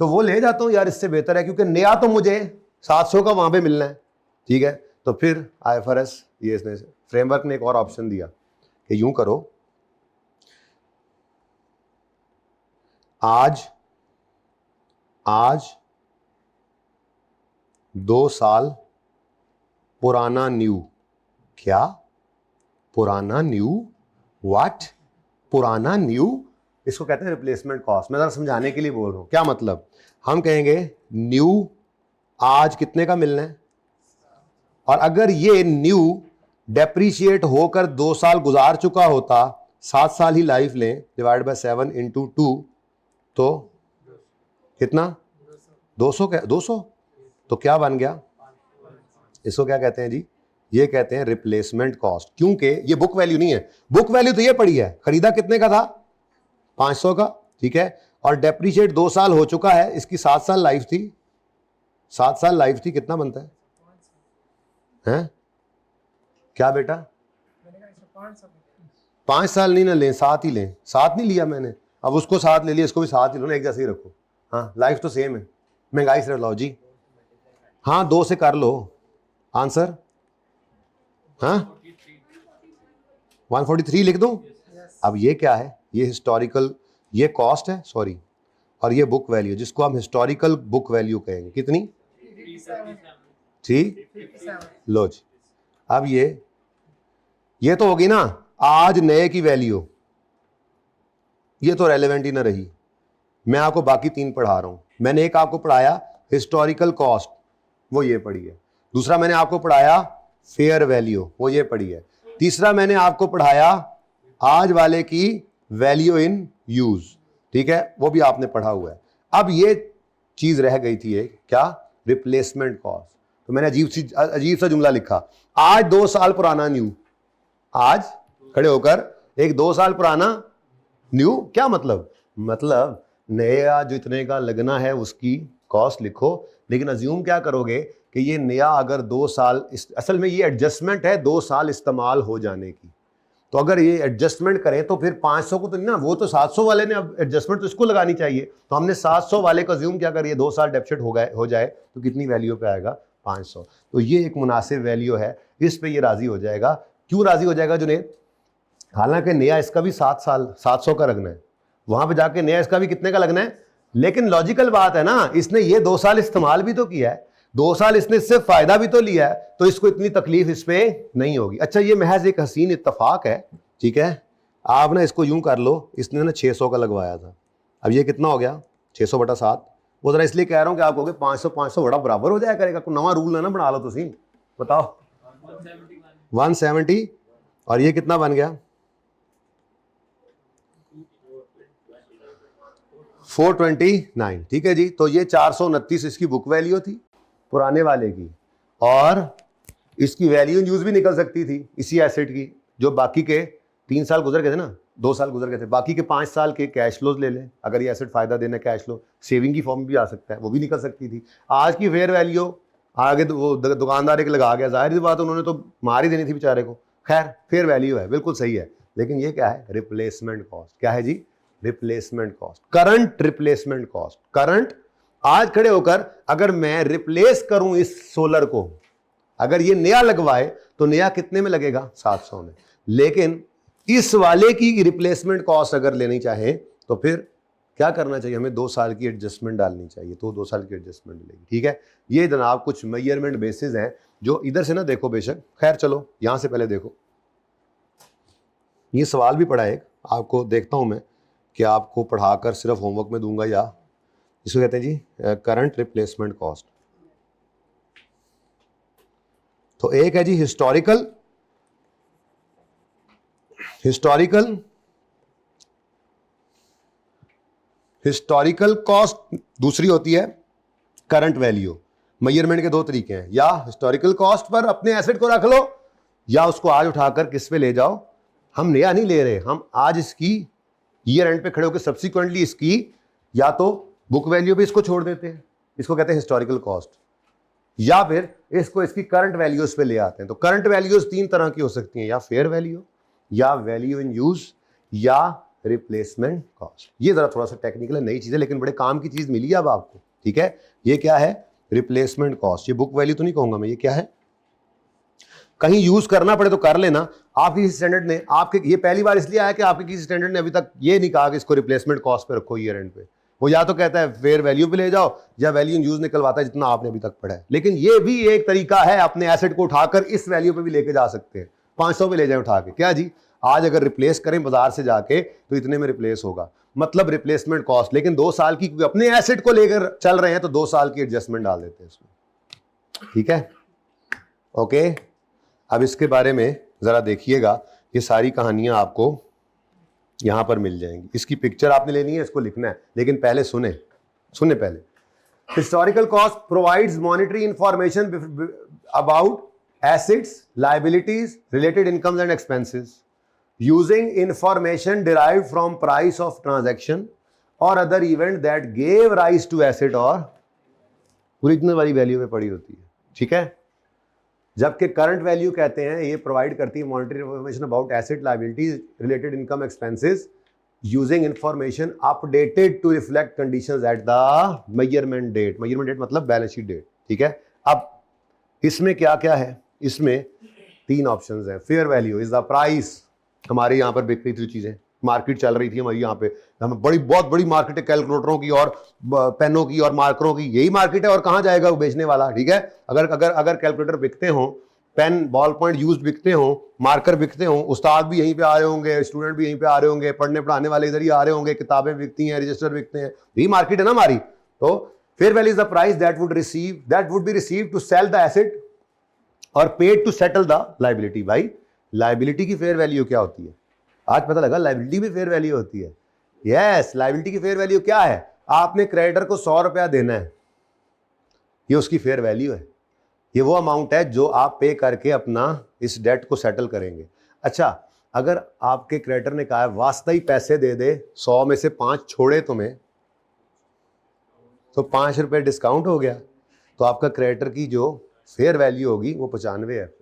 तो वो ले जाता हूँ यार, इससे बेहतर है, क्योंकि नया तो मुझे 700 का वहाँ पे मिलना है। ठीक है, तो फिर IFRS ये इसने फ्रेमवर्क ने एक और ऑप्शन दिया कि यूं करो, आज 2 साल पुराना न्यू, क्या पुराना न्यू, व्हाट पुराना न्यू, इसको कहते हैं रिप्लेसमेंट कॉस्ट। मैं जरा समझाने के लिए बोल रहा हूं, क्या मतलब, हम कहेंगे न्यू आज कितने का मिलना है, और अगर ये न्यू डेप्रीशिएट होकर 2 साल गुजार चुका होता, 7 साल ही लाइफ लें, डिवाइड बाय 7 इंटू 2, तो कितना 200 तो क्या बन गया, इसको क्या कहते हैं जी, ये कहते हैं रिप्लेसमेंट कॉस्ट। क्योंकि ये बुक वैल्यू नहीं है, बुक वैल्यू तो ये पड़ी है, खरीदा कितने का था 500 का, ठीक है, और डेप्रीशिएट 2 साल हो चुका है, इसकी 7 साल लाइफ थी, 7 साल लाइफ थी, कितना बनता है हैं? क्या बेटा 5 साल नहीं ना लें, 7 ही लें, 7 नहीं लिया मैंने, अब उसको 7 ले लिया, इसको भी 7 ही लो ना, एक जैसे ही रखो। हाँ लाइफ तो सेम है, महंगाई से लाओ जी, हाँ 2 से कर लो आंसर, हाँ 143 लिख दूं। अब ये क्या है, ये हिस्टोरिकल, ये कॉस्ट है सॉरी, और ये बुक वैल्यू, जिसको हम हिस्टोरिकल बुक वैल्यू कहेंगे, कितनी 3 लो जी। अब ये तो होगी ना आज नए की वैल्यू, ये तो रेलेवेंट ही ना रही। मैं आपको बाकी 3 पढ़ा रहा हूं, मैंने एक आपको पढ़ाया हिस्टोरिकल कॉस्ट, वो ये पढ़ी है, दूसरा मैंने आपको पढ़ाया फेयर वैल्यू, वो ये पढ़ी है, तीसरा मैंने आपको पढ़ाया आज वाले की वैल्यू इन यूज, ठीक है, वो भी आपने पढ़ा हुआ है। अब ये चीज रह गई थी एक, क्या, रिप्लेसमेंट कॉस्ट। तो मैंने अजीब सा जुमला लिखा, आज 2 साल पुराना न्यू, आज खड़े होकर एक 2 साल पुराना न्यू, क्या मतलब नया जितने का लगना है उसकी कॉस्ट लिखो, लेकिन अज्यूम क्या करोगे कि ये नया अगर 2 साल, असल में ये एडजस्टमेंट है 2 साल इस्तेमाल हो जाने की, तो अगर ये एडजस्टमेंट करें तो फिर 500 को तो नहीं ना, वो तो 700 वाले ने अब एडजस्टमेंट तो इसको लगानी चाहिए, तो हमने 700 वाले को अज्यूम क्या करिए 2 साल डेप्सिट हो जाए तो कितनी वैल्यू पे आएगा 500। तो ये एक मुनासिब वैल्यू है, इस पे ये राजी हो जाएगा। क्यों राजी हो जाएगा जुनेद, हालांकि नया इसका भी 7 साल 700 का लगना है, वहां पे जाके नया इसका भी कितने का लगना है, लेकिन लॉजिकल बात है ना, इसने ये 2 साल इस्तेमाल भी तो किया है, 2 साल इसने इससे फायदा भी तो लिया है, तो इसको इतनी तकलीफ इस पे नहीं होगी। अच्छा ये महज एक हसीन इत्तफाक है, ठीक है, आप ना इसको यूं कर लो, इसने ना 600 का लगवाया था, अब ये कितना हो गया 600/7, वो जरा इसलिए कह रहा हूं कि आप कहोगे 500 बड़ा बराबर हो जाया करेगा, कोई नवा रूल ना बना लो तुसी, बताओ 170, और ये कितना बन गया 429, ठीक है जी। तो ये 429 इसकी बुक वैल्यू थी पुराने वाले की, और इसकी वैल्यू यूज भी निकल सकती थी इसी एसेट की, जो बाकी के 3 साल गुजर गए थे ना, 2 साल गुजर गए थे, बाकी के 5 साल के कैश फ्लोज ले लें, अगर ये एसेट फायदा देना कैश फ्लो सेविंग की फॉर्म में भी आ सकता है, वो भी निकल सकती थी। आज की फेयर वैल्यू आगे वो दुकानदार एक लगा गया, जाहिर सी बात उन्होंने तो मार ही देनी थी बेचारे को, खैर फेयर वैल्यू है, बिल्कुल सही है, लेकिन ये क्या है रिप्लेसमेंट कॉस्ट, क्या है जी replacement cost, current replacement cost. Current आज खड़े होकर अगर मैं रिप्लेस करूं इस सोलर को, अगर ये नया लगवाए तो नया कितने में लगेगा 700 में, लेकिन इस वाले की रिप्लेसमेंट कॉस्ट अगर लेनी चाहे तो फिर क्या करना चाहिए, हमें 2 साल की एडजस्टमेंट डालनी चाहिए, तो 2 साल की एडजस्टमेंट मिलेगी, ठीक है। ये जनाब कुछ मेजरमेंट बेसिस हैं जो इधर से ना देखो बेशक, खैर चलो यहां से पहले देखो, ये सवाल भी पढ़ा एक आपको, देखता हूं मैं कि आपको पढ़ाकर सिर्फ होमवर्क में दूंगा या, इसको कहते हैं जी करंट रिप्लेसमेंट कॉस्ट। तो एक है जी हिस्टोरिकल कॉस्ट, दूसरी होती है करंट वैल्यू। मेजरमेंट के 2 तरीके हैं, या हिस्टोरिकल कॉस्ट पर अपने एसेट को रख लो या उसको आज उठाकर किस पे ले जाओ, हम नया नहीं ले रहे, हम आज इसकी ईयर एंड पे खड़े होकर सब्सिक्वेंटली इसकी या तो बुक वैल्यू पे इसको छोड़ देते हैं, इसको कहते हैं हिस्टोरिकल कॉस्ट, या फिर इसको इसकी करंट वैल्यूज पे ले आते हैं। तो करंट वैल्यूज 3 तरह की हो सकती हैं, या फेयर वैल्यू, या वैल्यू इन यूज, या रिप्लेसमेंट कॉस्ट। ये जरा थोड़ा सा टेक्निकल है, नई चीज है, लेकिन बड़े काम की चीज मिली है अब आपको, ठीक है। ये क्या है, रिप्लेसमेंट कॉस्ट। ये बुक वैल्यू तो नहीं कहूंगा मैं, ये क्या है, कहीं यूज करना पड़े तो कर लेना। आपकी किसी स्टैंडर्ड ने आपके, ये पहली बार इसलिए आया कि आपके किसी स्टैंडर्ड ने अभी तक ये नहीं कहा कि इसको रिप्लेसमेंट कॉस्ट पे रखो ईयर एंड पे। वो या तो कहता है फेयर वैल्यू पे ले जाओ, या वैल्यू इन यूज निकलवाता है जितना आपने अभी तक पढ़ा है। लेकिन ये भी एक तरीका है, अपने एसेट को उठाकर इस वैल्यू पे भी लेके जा सकते हैं, 500 पे ले जाए उठा के। क्या जी, आज अगर रिप्लेस करें बाजार से जाके तो इतने में रिप्लेस होगा, मतलब रिप्लेसमेंट कॉस्ट। लेकिन 2 साल की, अपने एसेट को लेकर चल रहे हैं तो 2 साल की एडजस्टमेंट डाल देते हैं इसमें, ठीक है। ओके, अब इसके बारे में जरा देखिएगा, ये सारी कहानियां आपको यहां पर मिल जाएंगी। इसकी पिक्चर आपने लेनी है, इसको लिखना है, लेकिन पहले सुने पहले। Historical cost provides monetary information about assets, liabilities, related incomes and expenses using information derived from price of transaction और other event that gave rise to asset, और ओरिजिनल वाली वैल्यू में पड़ी होती है, ठीक है। जबकि करंट वैल्यू कहते हैं, ये प्रोवाइड करती है monetary information about asset, liabilities, related income, expenses using information updated to reflect conditions at the measurement date. Measurement date मतलब बैलेंस शीट डेट, ठीक है। अब इसमें क्या क्या है, इसमें 3 ऑप्शंस हैं। Fair value is the price, हमारे यहाँ पर बिक रही थी चीजें, मार्केट चल रही थी हमारी यहाँ पे, हमें बहुत बड़ी मार्केट है कैलकुलेटरों की और पेनों की और मार्करों की, यही मार्केट है। और कहाँ जाएगा वो बेचने वाला, ठीक है। अगर कैलकुलेटर बिकते हो, पेन बॉल पॉइंट यूज बिकते हो, मार्कर बिकते हो, उस्ताद भी यहीं पे आ रहे होंगे, स्टूडेंट भी यहीं पे आ रहे होंगे, पढ़ने पढ़ाने वाले इधर ही आ रहे होंगे, किताबें बिकती हैं, रजिस्टर बिकते हैं, यही मार्केट है ना हमारी। तो fair value is the price that would be receive to sell the asset और paid to settle the liability. भाई लायबिलिटी की फेयर वैल्यू क्या होती है, आज पता लगा लायबिलिटी भी फेयर वैल्यू होती है। यस, लायबिलिटी की फेयर वैल्यू क्या है, आपने क्रेडिटर को 100 रुपया देना है, ये उसकी फेयर वैल्यू है। ये वो अमाउंट है जो आप पे करके अपना इस डेट को सेटल करेंगे। अच्छा, अगर आपके क्रेडिटर ने कहा है वास्ता ही पैसे दे दे, 100 में से 5 छोड़े तुम्हें, तो 5 रुपए डिस्काउंट हो गया, तो आपका क्रेडिटर की जो फेयर वैल्यू होगी वो 95 है।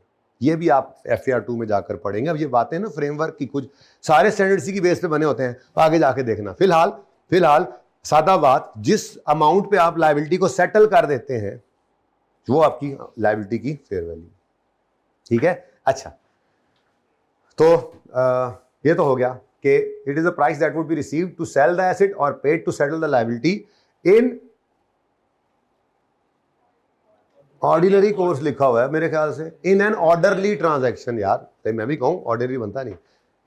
ये भी आप FAR 2 में जाकर पढ़ेंगे। अब ये बातें ना फ्रेमवर्क की, कुछ सारे स्टैंडर्ड्स की बेस पे बने होते हैं, तो आगे जाके देखना। फिलहाल सादा बात, जिस अमाउंट पे आप लायबिलिटी को सेटल कर देते हैं वो आपकी लायबिलिटी की फेयर वैल्यू, ठीक है। अच्छा, तो ये तो हो गया कि it is the price that would be received to sell the asset और paid to settle the liability in ordinary course लिखा हुआ है मेरे ख्याल से, इन एन ऑर्डरली ट्रांजैक्शन। यार तो मैं भी कहूं ऑर्डनरी बनता नहीं,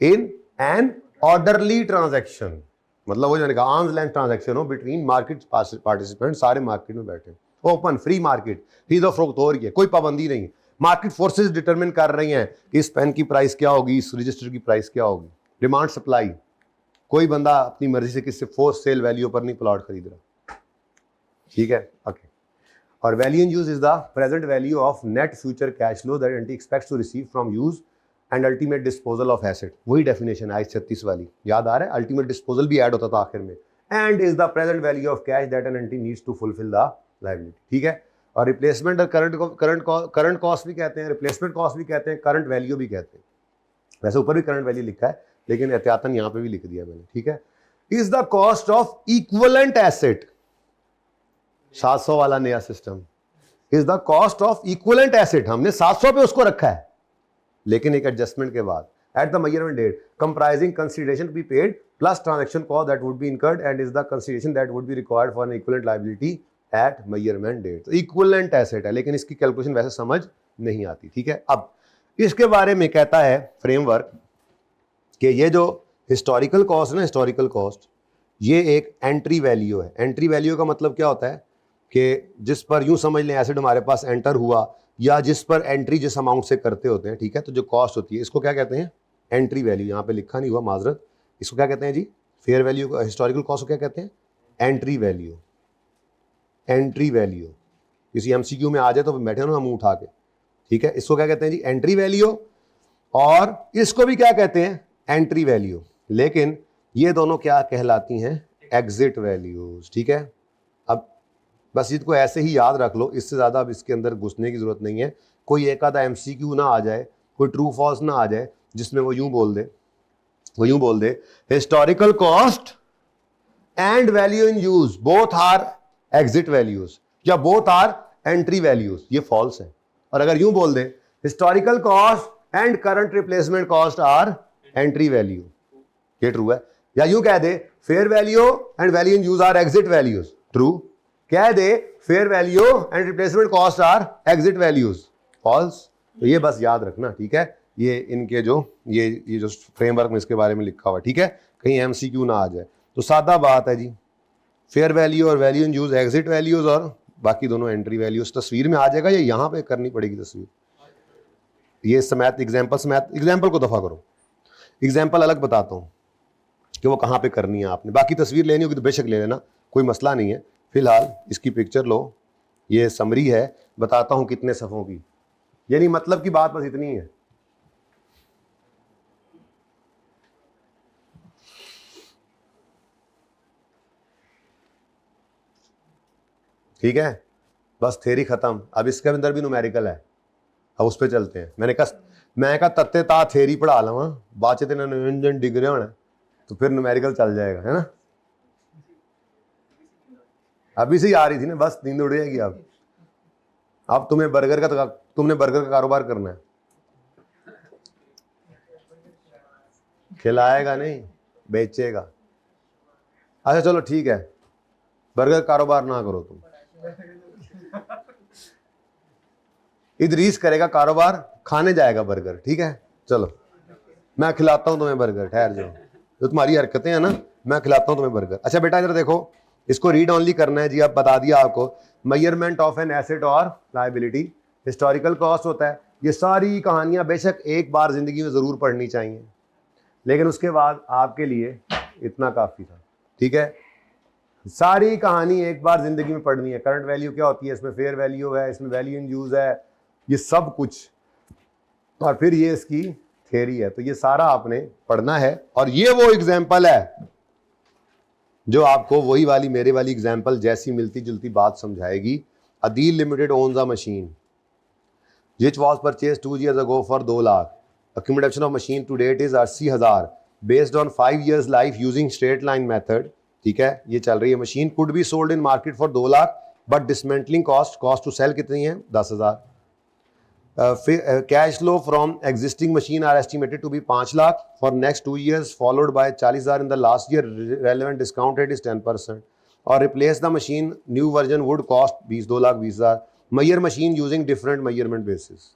इन एन ऑर्डरली ट्रांजैक्शन, मतलब वो जो कहा आर्म्स लेंथ ट्रांजैक्शन हो बिटवीन मार्केट पार्टिसिपेंट, सारे मार्केट में बैठे, ओपन फ्री मार्केट, खरीदो फरोख्त हो रही है, कोई पाबंदी नहीं। मार्केट फोर्सेस डिटरमिन कर रही हैं कि इस पेन की प्राइस क्या होगी, इस रजिस्टर की प्राइस क्या होगी। डिमांड सप्लाई, कोई बंदा अपनी मर्जी से किसी फोर्स सेल वैल्यू पर नहीं प्लॉट खरीद रहा, ठीक है। ओके, और value in use is the present value of net future cash flow that entity expects to receive from use and ultimate disposal of asset. वही डेफिनेशन है 36 वाली, याद आ रहा है, अल्टीमेट डिस्पोजल भी ऐड होता था आखिर में। And is the present value of cash that an entity needs to fulfil the liability, ठीक है। और रिप्लेसमेंट और करंट कॉस्ट भी कहते हैं, रिप्लेसमेंट कॉस्ट भी कहते हैं, करंट वैल्यू भी कहते हैं। वैसे ऊपर भी करंट वैल्यू लिखा है, लेकिन एहतियातन यहाँ पे भी लिख दिया मैंने, ठीक है। Is the cost of equivalent asset, 700 वाला नया system, is the cost of equivalent asset, हमने 700 पे उसको रखा है, लेकिन एक एडजस्टमेंट के बाद, at the measurement date comprising consideration to be paid plus transaction cost that would be incurred and is the consideration that would be required for an equivalent liability at measurement date. तो equivalent asset है, लेकिन इसकी calculation वैसे समझ नहीं आती, ठीक है। अब इसके बारे में कहता है फ्रेमवर्क कि ये जो हिस्टोरिकल कॉस्ट है ना, हिस्टोरिकल कॉस्ट ये एक एंट्री वैल्यू है। एंट्री वैल्यू का मतलब क्या होता है कि जिस पर यूं समझ लें एसेट हमारे पास एंटर हुआ, या जिस पर एंट्री जिस अमाउंट से करते होते हैं, ठीक है, तो जो कॉस्ट होती है इसको क्या कहते हैं, एंट्री वैल्यू। यहाँ पे लिखा नहीं हुआ, माजरत, इसको क्या कहते हैं जी, फेयर वैल्यू। हिस्टोरिकल कॉस्ट को क्या कहते हैं, एंट्री वैल्यू। एंट्री वैल्यू किसी MCQ में आ जाए तो बैठे ना हम उठा के, ठीक है। इसको क्या कहते हैं जी, एंट्री वैल्यू। और इसको भी क्या कहते हैं, एंट्री वैल्यू। लेकिन ये दोनों क्या कहलाती हैं, एग्जिट वैल्यूज। ठीक है, अब बस इसको ऐसे ही याद रख लो, इससे ज़्यादा अब इसके अंदर घुसने की ज़रूरत नहीं है। कोई एक आधा MCQ ना आ जाए, कोई ट्रू फॉल्स ना आ जाए जिसमें वो यूं बोल दे historical cost and value in use both are exit values या बोथ आर एंट्री वैल्यूज, ये फॉल्स है। और अगर यूं बोल दे historical cost and current replacement cost are entry value, ये ट्रू है। या यूं कह दे fair value and value in use are exit values, true. कह दे fair value and replacement cost are exit values, false. तो ये बस याद रखना, ठीक है। ये इनके जो ये जो फ्रेमवर्क में इसके बारे में लिखा हुआ है, ठीक है, कहीं MCQ ना आ जाए। तो सादा बात है जी, फेयर वैल्यू और value in use exit values और बाकी दोनों एंट्री वैल्यूज। तस्वीर में आ जाएगा या यहाँ पे करनी पड़ेगी तस्वीर? ये मैथ एग्जाम्पल को दफा करो, एग्जाम्पल अलग बताता हूँ कि वो कहाँ पे करनी है आपने। बाकी तस्वीर लेनी होगी तो बेशक ले लेना, कोई मसला नहीं है। फिलहाल इसकी पिक्चर लो, ये समरी है, बताता हूँ कितने सफ़ों की, यानी मतलब की बात बस इतनी है। ठीक है, बस थ्योरी खत्म। अब इसके अंदर भी न्यूमेरिकल है, अब उस पर चलते हैं। मैं कहा तत्ते ता थ्योरी पढ़ा लवा, बाद च इंजन डिग रहे होना तो फिर न्यूमेरिकल चल जाएगा, है ना। अभी से ही आ रही थी ना, बस नींद उड़ जाएगी। अब तुमने बर्गर का कारोबार करना है, खिलाएगा नहीं बेचेगा। अच्छा चलो ठीक है, बर्गर कारोबार ना करो तुम, इदरीस करेगा कारोबार, खाने जाएगा बर्गर, ठीक है। चलो मैं खिलाता हूं तुम्हें बर्गर, ठहर जाओ, जो तुम्हारी हरकतें हैं ना, मैं खिलाता हूं तुम्हें बर्गर। अच्छा बेटा इधर देखो, इसको रीड ऑनली करना है जी। अब बता दिया आपको, मेजरमेंट ऑफ एन एसेट और लायबिलिटी, हिस्टोरिकल कॉस्ट होता है। ये सारी कहानियां बेशक एक बार जिंदगी में जरूर पढ़नी चाहिए, लेकिन उसके बाद आपके लिए इतना काफी था, ठीक है। सारी कहानी एक बार जिंदगी में पढ़नी है। करंट वैल्यू क्या होती है, इसमें फेयर वैल्यू है, इसमें वैल्यू इन यूज है, ये सब कुछ, और फिर ये इसकी थ्योरी है। तो ये सारा आपने पढ़ना है। और ये वो एग्जाम्पल है जो आपको वही वाली मेरे वाली एग्जाम्पल जैसी मिलती जुलती बात समझाएगी। Adeel limited owns a machine which was purchased 2 years ago for 2 lakh. Accumulation of machine to date is 80,000 based on 5 years life using straight line method. ठीक है, ये चल रही है machine. could be sold in market for 2 lakh but dismantling cost to sell कितनी है, 10,000. Cash flow from existing machine are estimated to be 5 lakh for next 2 years followed by 40,000 in the last year. Relevant discount rate is 10%. और replace the machine new version would cost 2 lakh 20,000. measure machine using different measurement basis.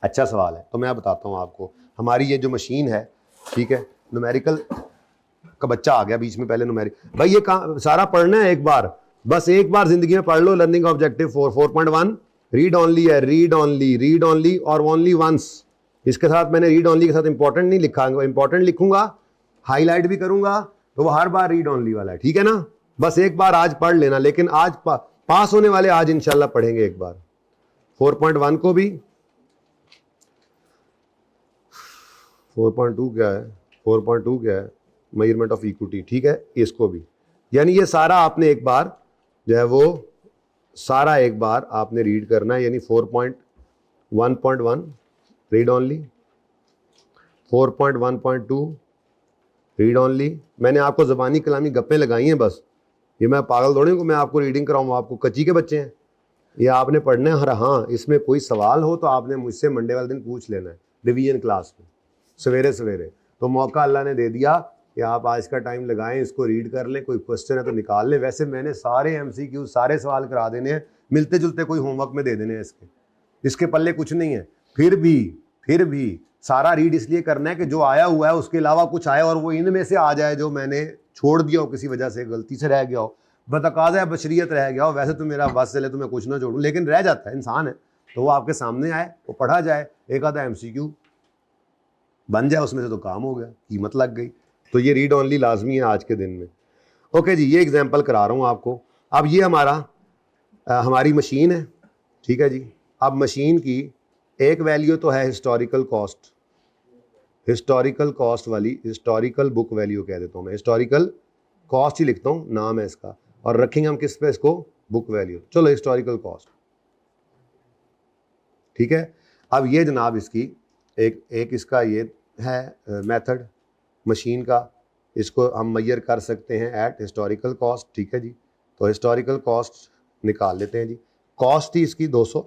अच्छा सवाल है, तो मैं बताता हूँ आपको। हमारी ये जो मशीन है, ठीक है, न्यूमेरिकल का बच्चा आ गया बीच में, पहले न्यूमेरिकल भाई ये सारा पढ़ना है एक बार, बस एक बार जिंदगी में पढ़ लो। लर्निंग ऑब्जेक्टिव 4.1 रीड ऑनली है, रीड ऑनली और ओनली वंस। इसके साथ मैंने रीड ऑनली के साथ इंपॉर्टेंट नहीं लिखा, इंपॉर्टेंट लिखूंगा, हाईलाइट भी करूंगा, तो वो हर बार रीड ऑनली वाला है, ठीक है ना। बस एक बार आज पढ़ लेना, लेकिन आज पास होने वाले आज इंशाल्लाह पढ़ेंगे एक बार 4.1 को भी। 4.2 क्या है, 4.2 क्या है, मेजरमेंट ऑफ इक्विटी, ठीक है, इसको भी। यानी ये सारा आपने एक बार जो है वो सारा एक बार आपने रीड करना है। यानी 4.1.1 रीड ऑनली, 4.1.2 रीड ऑनली। मैंने आपको ज़बानी कलामी गप्पे लगाई हैं बस, ये मैं पागल थोड़ी हूँ मैं आपको रीडिंग कराऊँ, आपको कच्ची के बच्चे हैं, ये आपने पढ़ना है। और हाँ, इसमें कोई सवाल हो तो आपने मुझसे मंडे वाले दिन पूछ लेना है रिवीजन क्लास में सवेरे सवेरे। तो मौका अल्लाह ने दे दिया कि आप आज का टाइम लगाएं, इसको रीड कर लें, कोई क्वेश्चन है तो निकाल लें। वैसे मैंने सारे MCQ सारे सवाल करा देने हैं, मिलते जुलते कोई होमवर्क में दे देने हैं, इसके पल्ले कुछ नहीं है। फिर भी सारा रीड इसलिए करना है कि जो आया हुआ है उसके अलावा कुछ आए और वो इनमें से आ जाए जो मैंने छोड़ दिया हो, किसी वजह से गलती से रह गया हो, बतकाज़ा बशरियत रह गया हो। वैसे तो मेरा बस चले तो मैं कुछ ना जोड़ूँ, लेकिन रह जाता है, इंसान है, तो वो आपके सामने आए, वो पढ़ा जाए, एक आधा MCQ बन जाए उसमें से तो काम हो गया, कीमत लग गई। तो ये रीड ऑनली लाजमी है आज के दिन में। ओके जी, ये एग्जांपल करा रहा हूँ आपको। अब ये हमारी मशीन है, ठीक है जी। अब मशीन की एक वैल्यू तो है हिस्टोरिकल कॉस्ट, हिस्टोरिकल कॉस्ट वाली, हिस्टोरिकल बुक वैल्यू कह देता हूँ मैं, हिस्टोरिकल कॉस्ट ही लिखता हूँ, नाम है इसका, और रखेंगे हम किस पे इसको, बुक वैल्यू। चलो हिस्टोरिकल कॉस्ट, ठीक है। अब ये जनाब इसकी एक इसका ये है मेथड मशीन का, इसको हम मैयर कर सकते हैं एट हिस्टोरिकल कॉस्ट, ठीक है जी। तो हिस्टोरिकल कॉस्ट निकाल लेते हैं जी। कॉस्ट थी इसकी 200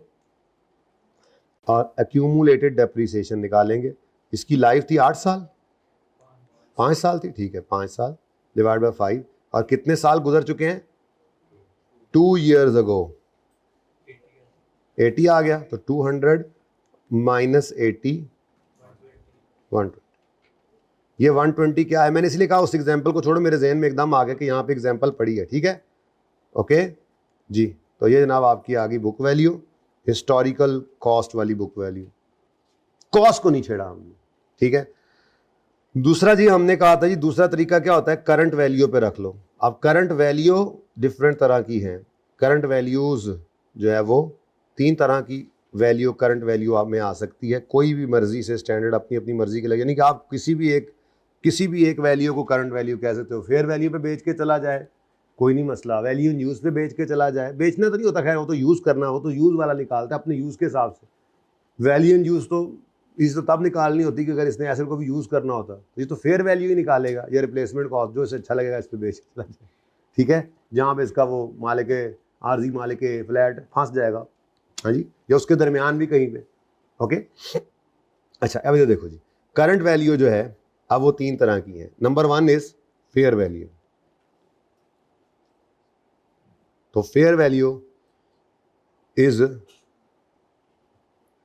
और एक्यूमुलेटेड डेप्रिसिएशन निकालेंगे। इसकी लाइफ थी 8 साल, 5 साल थी, ठीक है, 5 साल डिवाइड बाय 5, और कितने साल गुजर चुके हैं, 2 years अगो 80 आ गया, तो 200 माइनस 80 120। ये 120 क्या है, मैंने इसलिए कहा उस एग्जाम्पल को छोड़ो, मेरे जहन में एकदम आ गया कि यहाँ पे एग्जाम्पल पड़ी है, ठीक है, ओके जी। तो ये जनाब आपकी आ गई बुक वैल्यू, हिस्टोरिकल कॉस्ट वाली बुक वैल्यू, कॉस्ट को नहीं छेड़ा हमने, ठीक है। दूसरा जी हमने कहा था जी, दूसरा तरीका क्या होता है, करंट वैल्यू पे रख लो। अब करंट वैल्यू डिफरेंट तरह की है, करंट वैल्यूज जो है वो 3 तरह की वैल्यू, करंट वैल्यू आप में आ सकती है, कोई भी मर्जी से स्टैंडर्ड अपनी अपनी मर्जी के लगे, यानी कि आप किसी भी एक वैल्यू को करंट वैल्यू कह सकते हो। फेयर वैल्यू पे बेच के चला जाए कोई नहीं मसला, वैल्यू इन यूज़ पे बेच के चला जाए, बेचना तो नहीं होता, खैर वो तो यूज़ करना, हो तो यूज़ वाला निकालता है अपने यूज़ के हिसाब से। वैल्यू इन यूज़ तो इस तो तब निकालनी होती कि अगर इसने एसेट को भी यूज़ करना होता, तो ये तो फेयर वैल्यू ही निकालेगा, या रिप्लेसमेंट कॉस्ट, जो इसे अच्छा लगेगा इस पर बेच के चला जाए, ठीक है। जहाँ पे इसका वो मालिक आर्जी मालिक फ्लैट फंस जाएगा, हाँ जी, या उसके दरमियान भी कहीं पे, ओके। अच्छा अब ये देखो जी, करंट वैल्यू जो है अब वो 3 तरह की है। Number 1 is fair value. तो fair value is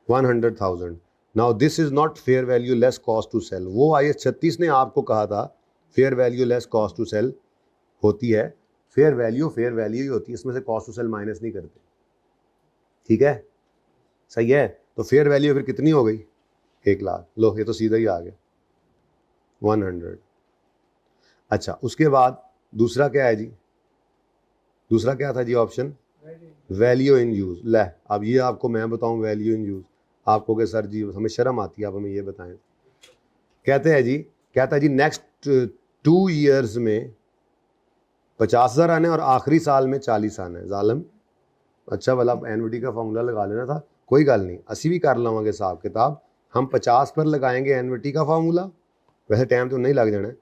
100,000। Now this is not fair value less cost to sell. वो IS 36 ने आपको कहा था fair value less cost to sell होती है, फेयर वैल्यू ही होती है, इसमें से कॉस्ट टू सेल माइनस नहीं करते, ठीक है, सही है। तो फेयर वैल्यू फिर कितनी हो गई, 1 लाख। लो ये तो सीधा ही आ गया 100। अच्छा उसके बाद दूसरा क्या है जी, दूसरा क्या था जी ऑप्शन, वैल्यू इन यूज। ले अब ये आपको मैं बताऊं वैल्यू इन यूज, आपको के सर जी हमें शर्म आती है, आप हमें ये बताएं। कहते हैं जी, कहता है जी नेक्स्ट 2 years में 50,000 आने और आखिरी साल में 40 आने, जालम। अच्छा भला एनविटी का फॉर्मूला लगा लेना था, कोई गल नहीं, असी भी कर लवांगे हिसाब किताब। हम 50 पर लगाएंगे एनविटी का फार्मूला, वैसे टाइम तो नहीं लग जाना है,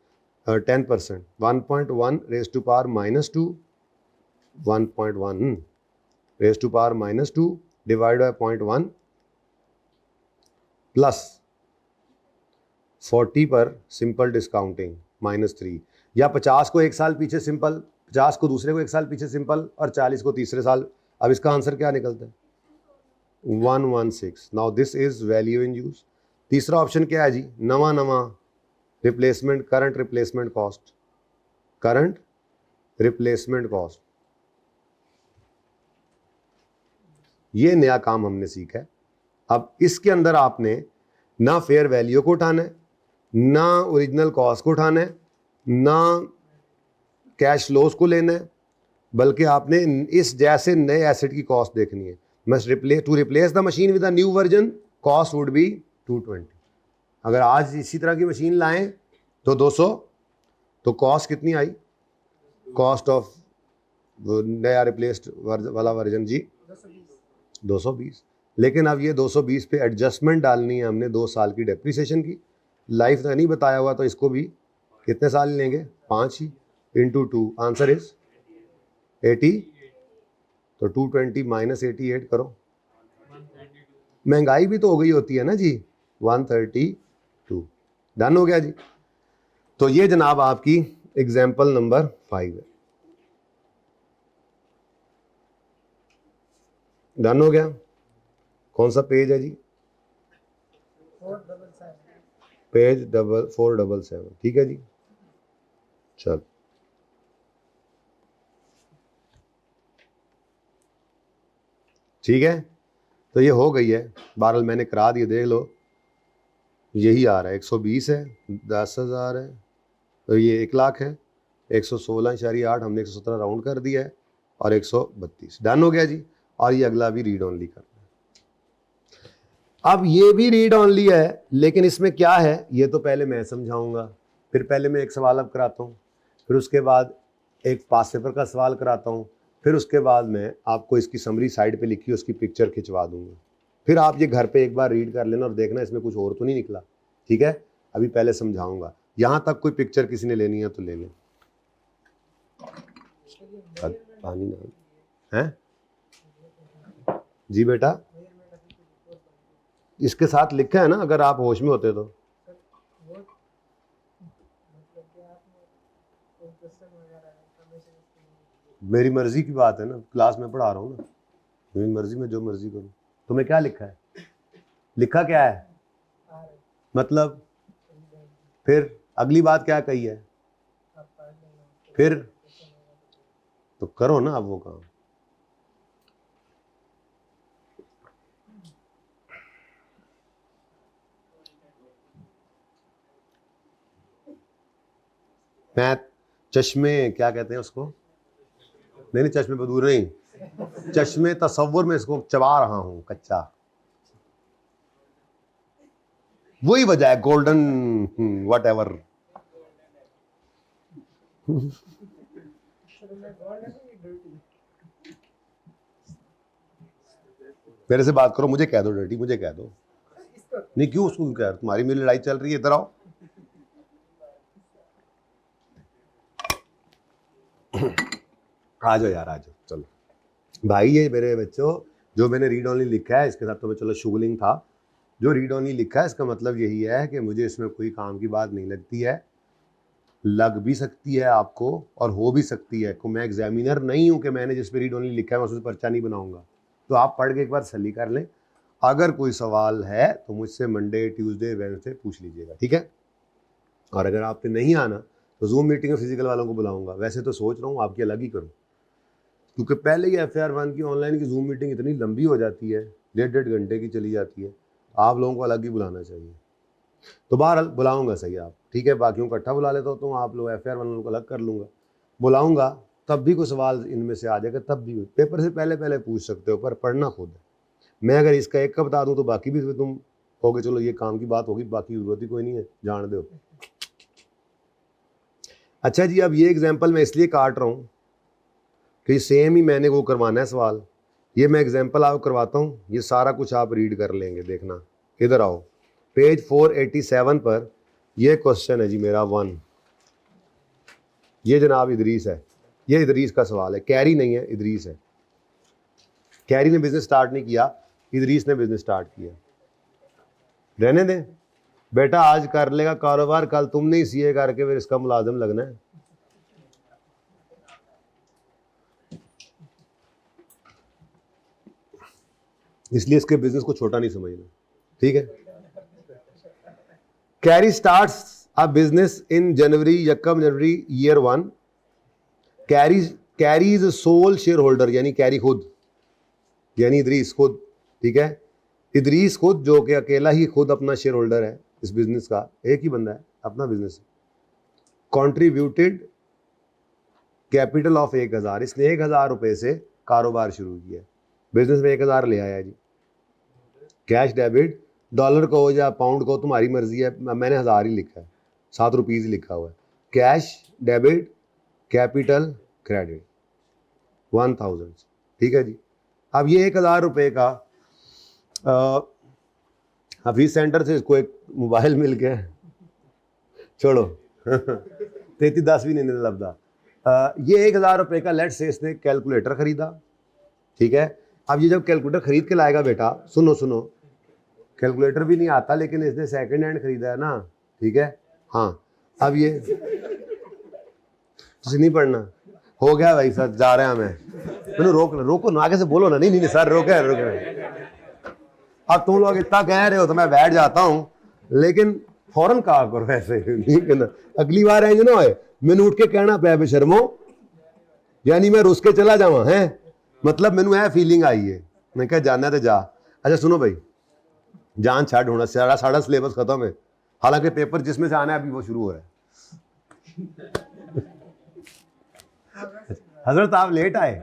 10%, 1.1 raise to power -2, 1.1 raise to power -2 divide by 0.1 प्लस 40 पर सिंपल डिस्काउंटिंग -3, या 50 को एक साल पीछे सिंपल, 50 को दूसरे को एक साल पीछे सिंपल, और 40 को तीसरे साल। अब इसका आंसर क्या निकलता है, 116। Now this is value in use. तीसरा ऑप्शन क्या है जी, नवा replacement, current replacement cost, current replacement cost. ये नया काम हमने सीखा है। अब इसके अंदर आपने ना फेयर वैल्यू को उठाना है, ना ओरिजिनल कॉस्ट को उठाना है, ना कैश फ्लोज को लेना है, बल्कि आपने इस जैसे नए एसेट की कॉस्ट देखनी है। Must replace the machine with a new version, cost would be 220। अगर आज इसी तरह की मशीन लाएं तो 200, तो कॉस्ट कितनी आई, कॉस्ट ऑफ नया रिप्लेस्ड वाला वर्जन जी 220। लेकिन अब ये 220 पे एडजस्टमेंट डालनी है हमने 2 साल की डेप्रिसिएशन की, लाइफ तो नहीं बताया हुआ, तो इसको भी कितने साल लेंगे, 5 ही, इंटू 2, आंसर इज 80। तो 220 माइनस 88 करो, महंगाई भी तो हो गई होती है ना जी, 132। डन हो गया जी। तो ये जनाब आपकी एग्जाम्पल नंबर 5 है, डन हो गया। कौन सा पेज है जी, पेज 477, ठीक है जी। चल ठीक है, तो ये हो गई है, बहरहाल मैंने करा दिए, देख लो यही आ रहा है, 120 है, 10,000 है, तो ये 1 लाख है, 116.8 हमने 117 राउंड कर दिया है, और 132 डन हो गया जी। और ये अगला भी रीड ओनली करना है। अब ये भी रीड ओनली है, लेकिन इसमें क्या है ये तो पहले मैं समझाऊंगा, फिर पहले मैं एक सवाल अब कराता हूँ, फिर उसके बाद एक पास पेपर का सवाल कराता हूँ, फिर उसके बाद मैं आपको इसकी समरी साइड पे लिखी उसकी पिक्चर खिंचवा दूंगा। फिर आप ये घर पे एक बार रीड कर लेना और देखना इसमें कुछ और तो नहीं निकला। ठीक है, अभी पहले समझाऊंगा। यहाँ तक कोई पिक्चर किसी ने लेनी है तो ले लें। पानी ना है जी बेटा, इसके साथ लिखा है ना, अगर आप होश में होते तो। मेरी मर्जी की बात है ना, क्लास में पढ़ा रहा हूँ ना, मेरी मर्जी में जो मर्जी करूँ। तुम्हें क्या लिखा है? लिखा क्या है मतलब? फिर अगली बात क्या कही है? फिर तो करो ना अब वो काम। मैं चश्मे क्या कहते हैं उसको, नहीं चश्मे पर दूर नहीं, चश्मे तसव्वुर में इसको चबा रहा हूं कच्चा, वही वजह है गोल्डन वट एवर। मेरे से बात करो, मुझे कह दो डर्टी, मुझे कह दो। नहीं क्यों उसको कह, तुम्हारी मेरी लड़ाई चल रही है, इधर आओ। आ जाओ यार, आ जाओ, चलो भाई। ये मेरे बच्चों जो मैंने रीड ओनली लिखा है इसके साथ तो मैं चलो शुगलिंग था। जो रीड ओनली लिखा है इसका मतलब यही है कि मुझे इसमें कोई काम की बात नहीं लगती है, लग भी सकती है आपको और हो भी सकती है। को मैं एग्जामिनर नहीं हूं कि मैंने जिस पे रीड ओनली लिखा है मैं उससे पर्चा नहीं बनाऊंगा। तो आप पढ़ के एक बार सली कर लें, अगर कोई सवाल है तो मुझसे मंडे ट्यूसडे वेडनेसडे पूछ लीजिएगा, ठीक है। और अगर आपने नहीं आना तो जूम मीटिंग में फिजिकल वालों को बुलाऊंगा। वैसे तो सोच रहा हूँ आपकी अलग ही करूँ, क्योंकि पहले ही FAR1 की ऑनलाइन की जूम मीटिंग इतनी लंबी हो जाती है, 1.5 घंटे की चली जाती है। आप लोगों को अलग ही बुलाना चाहिए। तो बहरहाल बुलाऊंगा सही आप, ठीक है। बाकियों को इकट्ठा बुला लेता हूँ तो आप लोग FAR1 को अलग कर लूँगा, बुलाऊंगा। तब भी कोई सवाल इनमें से आ जाएगा, तब भी पेपर से पहले पहले पूछ सकते हो, पर पढ़ना खुद है। मैं अगर इसका एक का बता दूँ तो बाकी भी तुम कहोगे चलो ये काम की बात होगी, बाकी जरूरत ही कोई नहीं है, जान दो। अच्छा जी, अब ये एग्जाम्पल मैं इसलिए काट रहा हूँ कि सेम ही मैंने वो करवाना है सवाल। ये मैं एग्जाम्पल आपको करवाता हूँ, ये सारा कुछ आप रीड कर लेंगे, देखना। इधर आओ, पेज 487 पर ये क्वेश्चन है जी मेरा 1। ये जनाब इदरीस है, ये इदरीस का सवाल है, कैरी नहीं है, इदरीस है। कैरी ने बिजनेस स्टार्ट नहीं किया, इदरीस ने बिजनेस स्टार्ट किया। रहने दें बेटा, आज कर लेगा कारोबार, कल तुमने ही सीए करके फिर इसका मुलाजिम लगना है। इसलिए इसके बिजनेस को छोटा नहीं समझना, ठीक है। Carry starts a business in January, यकम जनवरी year 1। Carry is sole share holder, यानी कैरी खुद, यानी इदरीस खुद, ठीक है। इदरीस खुद जो कि अकेला ही खुद अपना शेयर होल्डर है इस बिजनेस का, एक ही बंदा है, अपना बिजनेस। कॉन्ट्रीब्यूटेड कैपिटल ऑफ 1000, इसने 1000 रुपए से कारोबार शुरू किया, बिजनेस में 1000 ले आया जी। कैश डेबिट, डॉलर को हो या पाउंड को, तुम्हारी मर्जी है, मैंने 1000 ही लिखा है, 7 रुपीज ही लिखा हुआ है। कैश डेबिट कैपिटल क्रेडिट 1000, ठीक है जी। अब ये 1000 रुपए का हफीज सेंटर से इसको एक मोबाइल मिल गया, छोड़ो 33 भी नहीं लबदा। ये 1000 रुपए का लेट से इसने कैलकुलेटर खरीदा, ठीक है। अब ये जब कैलकुलेटर खरीद के लाएगा बेटा, सुनो सुनो, कैलकुलेटर भी नहीं आता लेकिन इसने सेकंड हैंड खरीदा है ना, ठीक है। हाँ, अब ये तुझे नहीं पढ़ना, हो गया भाई सर, जा रहे हैं हमें। रोको ना, आगे से बोलो ना। नहीं नहीं सर, रोके रोके। अब तुम लोग इतना कह रहे हो तो मैं बैठ जाता हूं, लेकिन फौरन कहा करो ऐसे नहीं कहना। अगली बार आएंगे ना मैंने उठ के कहना पे बेशर्मो, यानी मैं रुस के चला जावा है, मतलब मैनू यह फीलिंग आई है, मैं क्या जाना तो जा। अच्छा सुनो भाई, जान छाड़ होना, सारा सिलेबस खत्म है, हालांकि पेपर जिसमें से आना है अभी वो शुरू हो रहा है। हजरत आप लेट आए।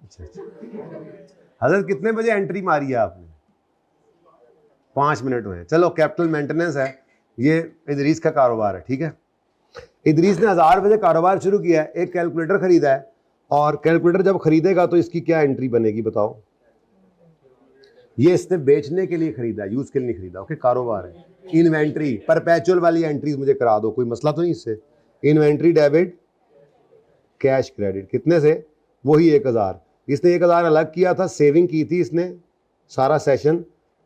अच्छा हजरत कितने बजे एंट्री मारी है आपने? 5 मिनट हुए हैं। चलो कैपिटल मेंटेनेंस है, ये इदरीस का कारोबार है, ठीक है। इदरीस ने 1000 रुपये से कारोबार शुरू किया है, एक कैलकुलेटर खरीदा है, और कैलकुलेटर जब खरीदेगा तो इसकी क्या एंट्री बनेगी बताओ? ये इसने बेचने के लिए खरीदा, यूज के लिए नहीं खरीदा, ओके, कारोबार है। इन्वेंट्री परपेचुअल वाली एंट्रीज मुझे करा दो, कोई मसला तो नहीं इससे। इन्वेंट्री डेबिट कैश क्रेडिट, कितने से? वही 1000। इसने 1000 अलग किया था, सेविंग की थी इसने सारा सेशन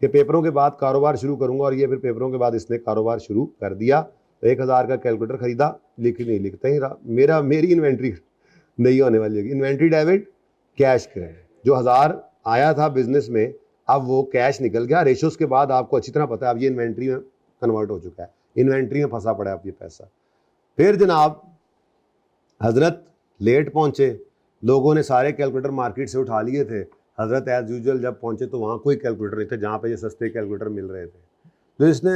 के पेपरों के बाद कारोबार शुरू करूंगा, और ये फिर पेपरों के बाद इसने कारोबार शुरू कर दिया। तो 1000 का कैलकुलेटर खरीदा, लिखता ही रहा, मेरी इन्वेंट्री नहीं होने वाली होगी। इन्वेंट्री डेबिट कैश क्रेडिट, जो 1000 आया था बिजनेस में, अब वो कैश निकल गया। रेशोस के बाद आपको अच्छी तरह पता है अब ये इन्वेंट्री में कन्वर्ट हो चुका है, इन्वेंट्री में फंसा पड़ा है अब ये पैसा। फिर जनाब हजरत लेट पहुंचे, लोगों ने सारे कैलकुलेटर मार्केट से उठा लिए थे। हजरत एज यूजुअल जब पहुंचे तो वहाँ कोई कैलकुलेटर नहीं थे जहाँ पे ये सस्ते कैलकुलेटर मिल रहे थे। तो इसने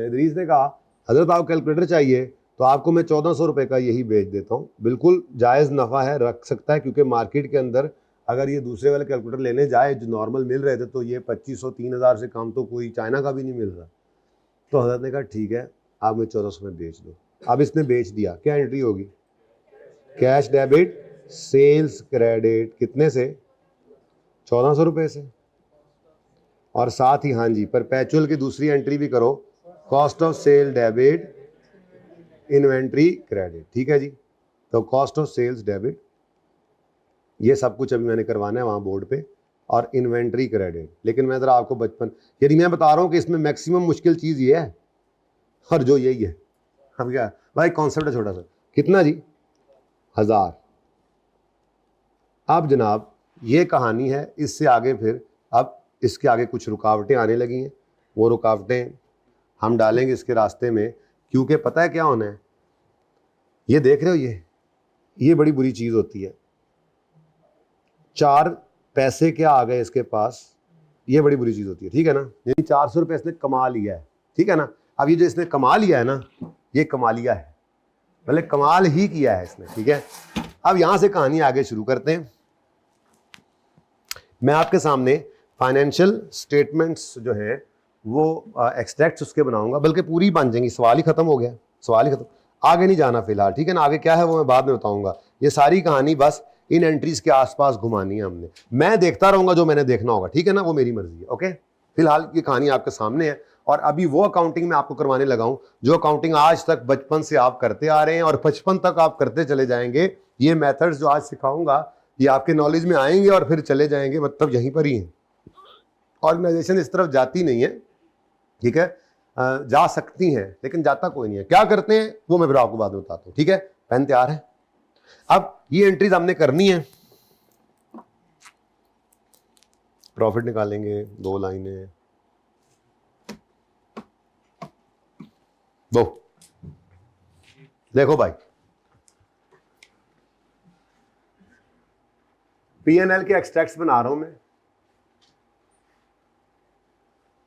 इदरीस ने कहा हजरत आप कैलकुलेटर चाहिए तो आपको मैं 1400 रुपये का यही बेच देता हूँ, बिल्कुल जायज़ नफ़ा है, रख सकता है, क्योंकि मार्केट के अंदर अगर ये दूसरे वाले कैलकुलेटर लेने जाए जो नॉर्मल मिल रहे थे तो ये 2500-3000 से कम तो कोई चाइना का भी नहीं मिल रहा। तो हजरत ने कहा ठीक है आप मुझे 1400 में बेच दो। अब इसने बेच दिया, क्या एंट्री होगी? कैश डेबिट सेल्स क्रेडिट, कितने से? 1400 रुपये से। और साथ ही हाँ जी परपेचुअल की दूसरी एंट्री भी करो, cost of sale debit inventory credit, ठीक है जी। तो कॉस्ट ऑफ सेल्स डेबिट ये सब कुछ अभी मैंने करवाना है वहाँ बोर्ड पे, और इन्वेंट्री क्रेडिट। लेकिन मैं ज़रा आपको बचपन, यदि मैं बता रहा हूँ कि इसमें मैक्सिमम मुश्किल चीज़ ये है, और जो यही है। अब क्या भाई कॉन्सेप्ट है छोटा सा, कितना जी? 1000। अब जनाब ये कहानी है, इससे आगे फिर अब इसके आगे कुछ रुकावटें आने लगी हैं, वो रुकावटें हम डालेंगे इसके रास्ते में, क्योंकि पता है क्या होना है, ये देख रहे हो, ये बड़ी बुरी चीज़ होती है। 4 पैसे क्या आ गए इसके पास, ये बड़ी बुरी चीज़ होती है, ठीक है ना। यानी 400 रुपये इसने कमा लिया है, ठीक है ना। अब ये जो इसने कमा लिया है ना, ये कमा लिया है, भले कमाल ही किया है इसने, ठीक है। अब यहाँ से कहानी आगे शुरू करते हैं। मैं आपके सामने फाइनेंशियल स्टेटमेंट्स जो हैं वो एक्सट्रैक्ट्स उसके बनाऊंगा, बल्कि पूरी बन जाएंगी, सवाल ही खत्म हो गया, सवाल ही खत्म, आगे नहीं जाना फिलहाल, ठीक है ना। आगे क्या है वो मैं बाद में बताऊंगा। ये सारी कहानी बस इन एंट्रीज के आसपास घुमानी है हमने, मैं देखता रहूंगा जो मैंने देखना होगा, ठीक है ना, वो मेरी मर्जी है, ओके। फिलहाल ये कहानी आपके सामने है, और अभी वो अकाउंटिंग मैं आपको करवाने लगा हूं जो अकाउंटिंग आज तक बचपन से आप करते आ रहे हैं और बचपन तक आप करते चले जाएंगे। ये मेथड्स जो आज सिखाऊंगा ये आपके नॉलेज में आएंगे और फिर चले जाएंगे, मतलब यहीं पर ही हैं। ऑर्गेनाइजेशन इस तरफ जाती नहीं है, ठीक है, जा सकती हैं लेकिन जाता कोई नहीं है। क्या करते हैं वो मैं फिर आपको बाद में बताता हूँ, ठीक है। पेन तैयार है? अब ये एंट्रीज हमने करनी है, प्रॉफिट निकालेंगे, 2 लाइनें, वो देखो भाई, P&L के एक्सट्रैक्ट्स बना रहा हूं मैं।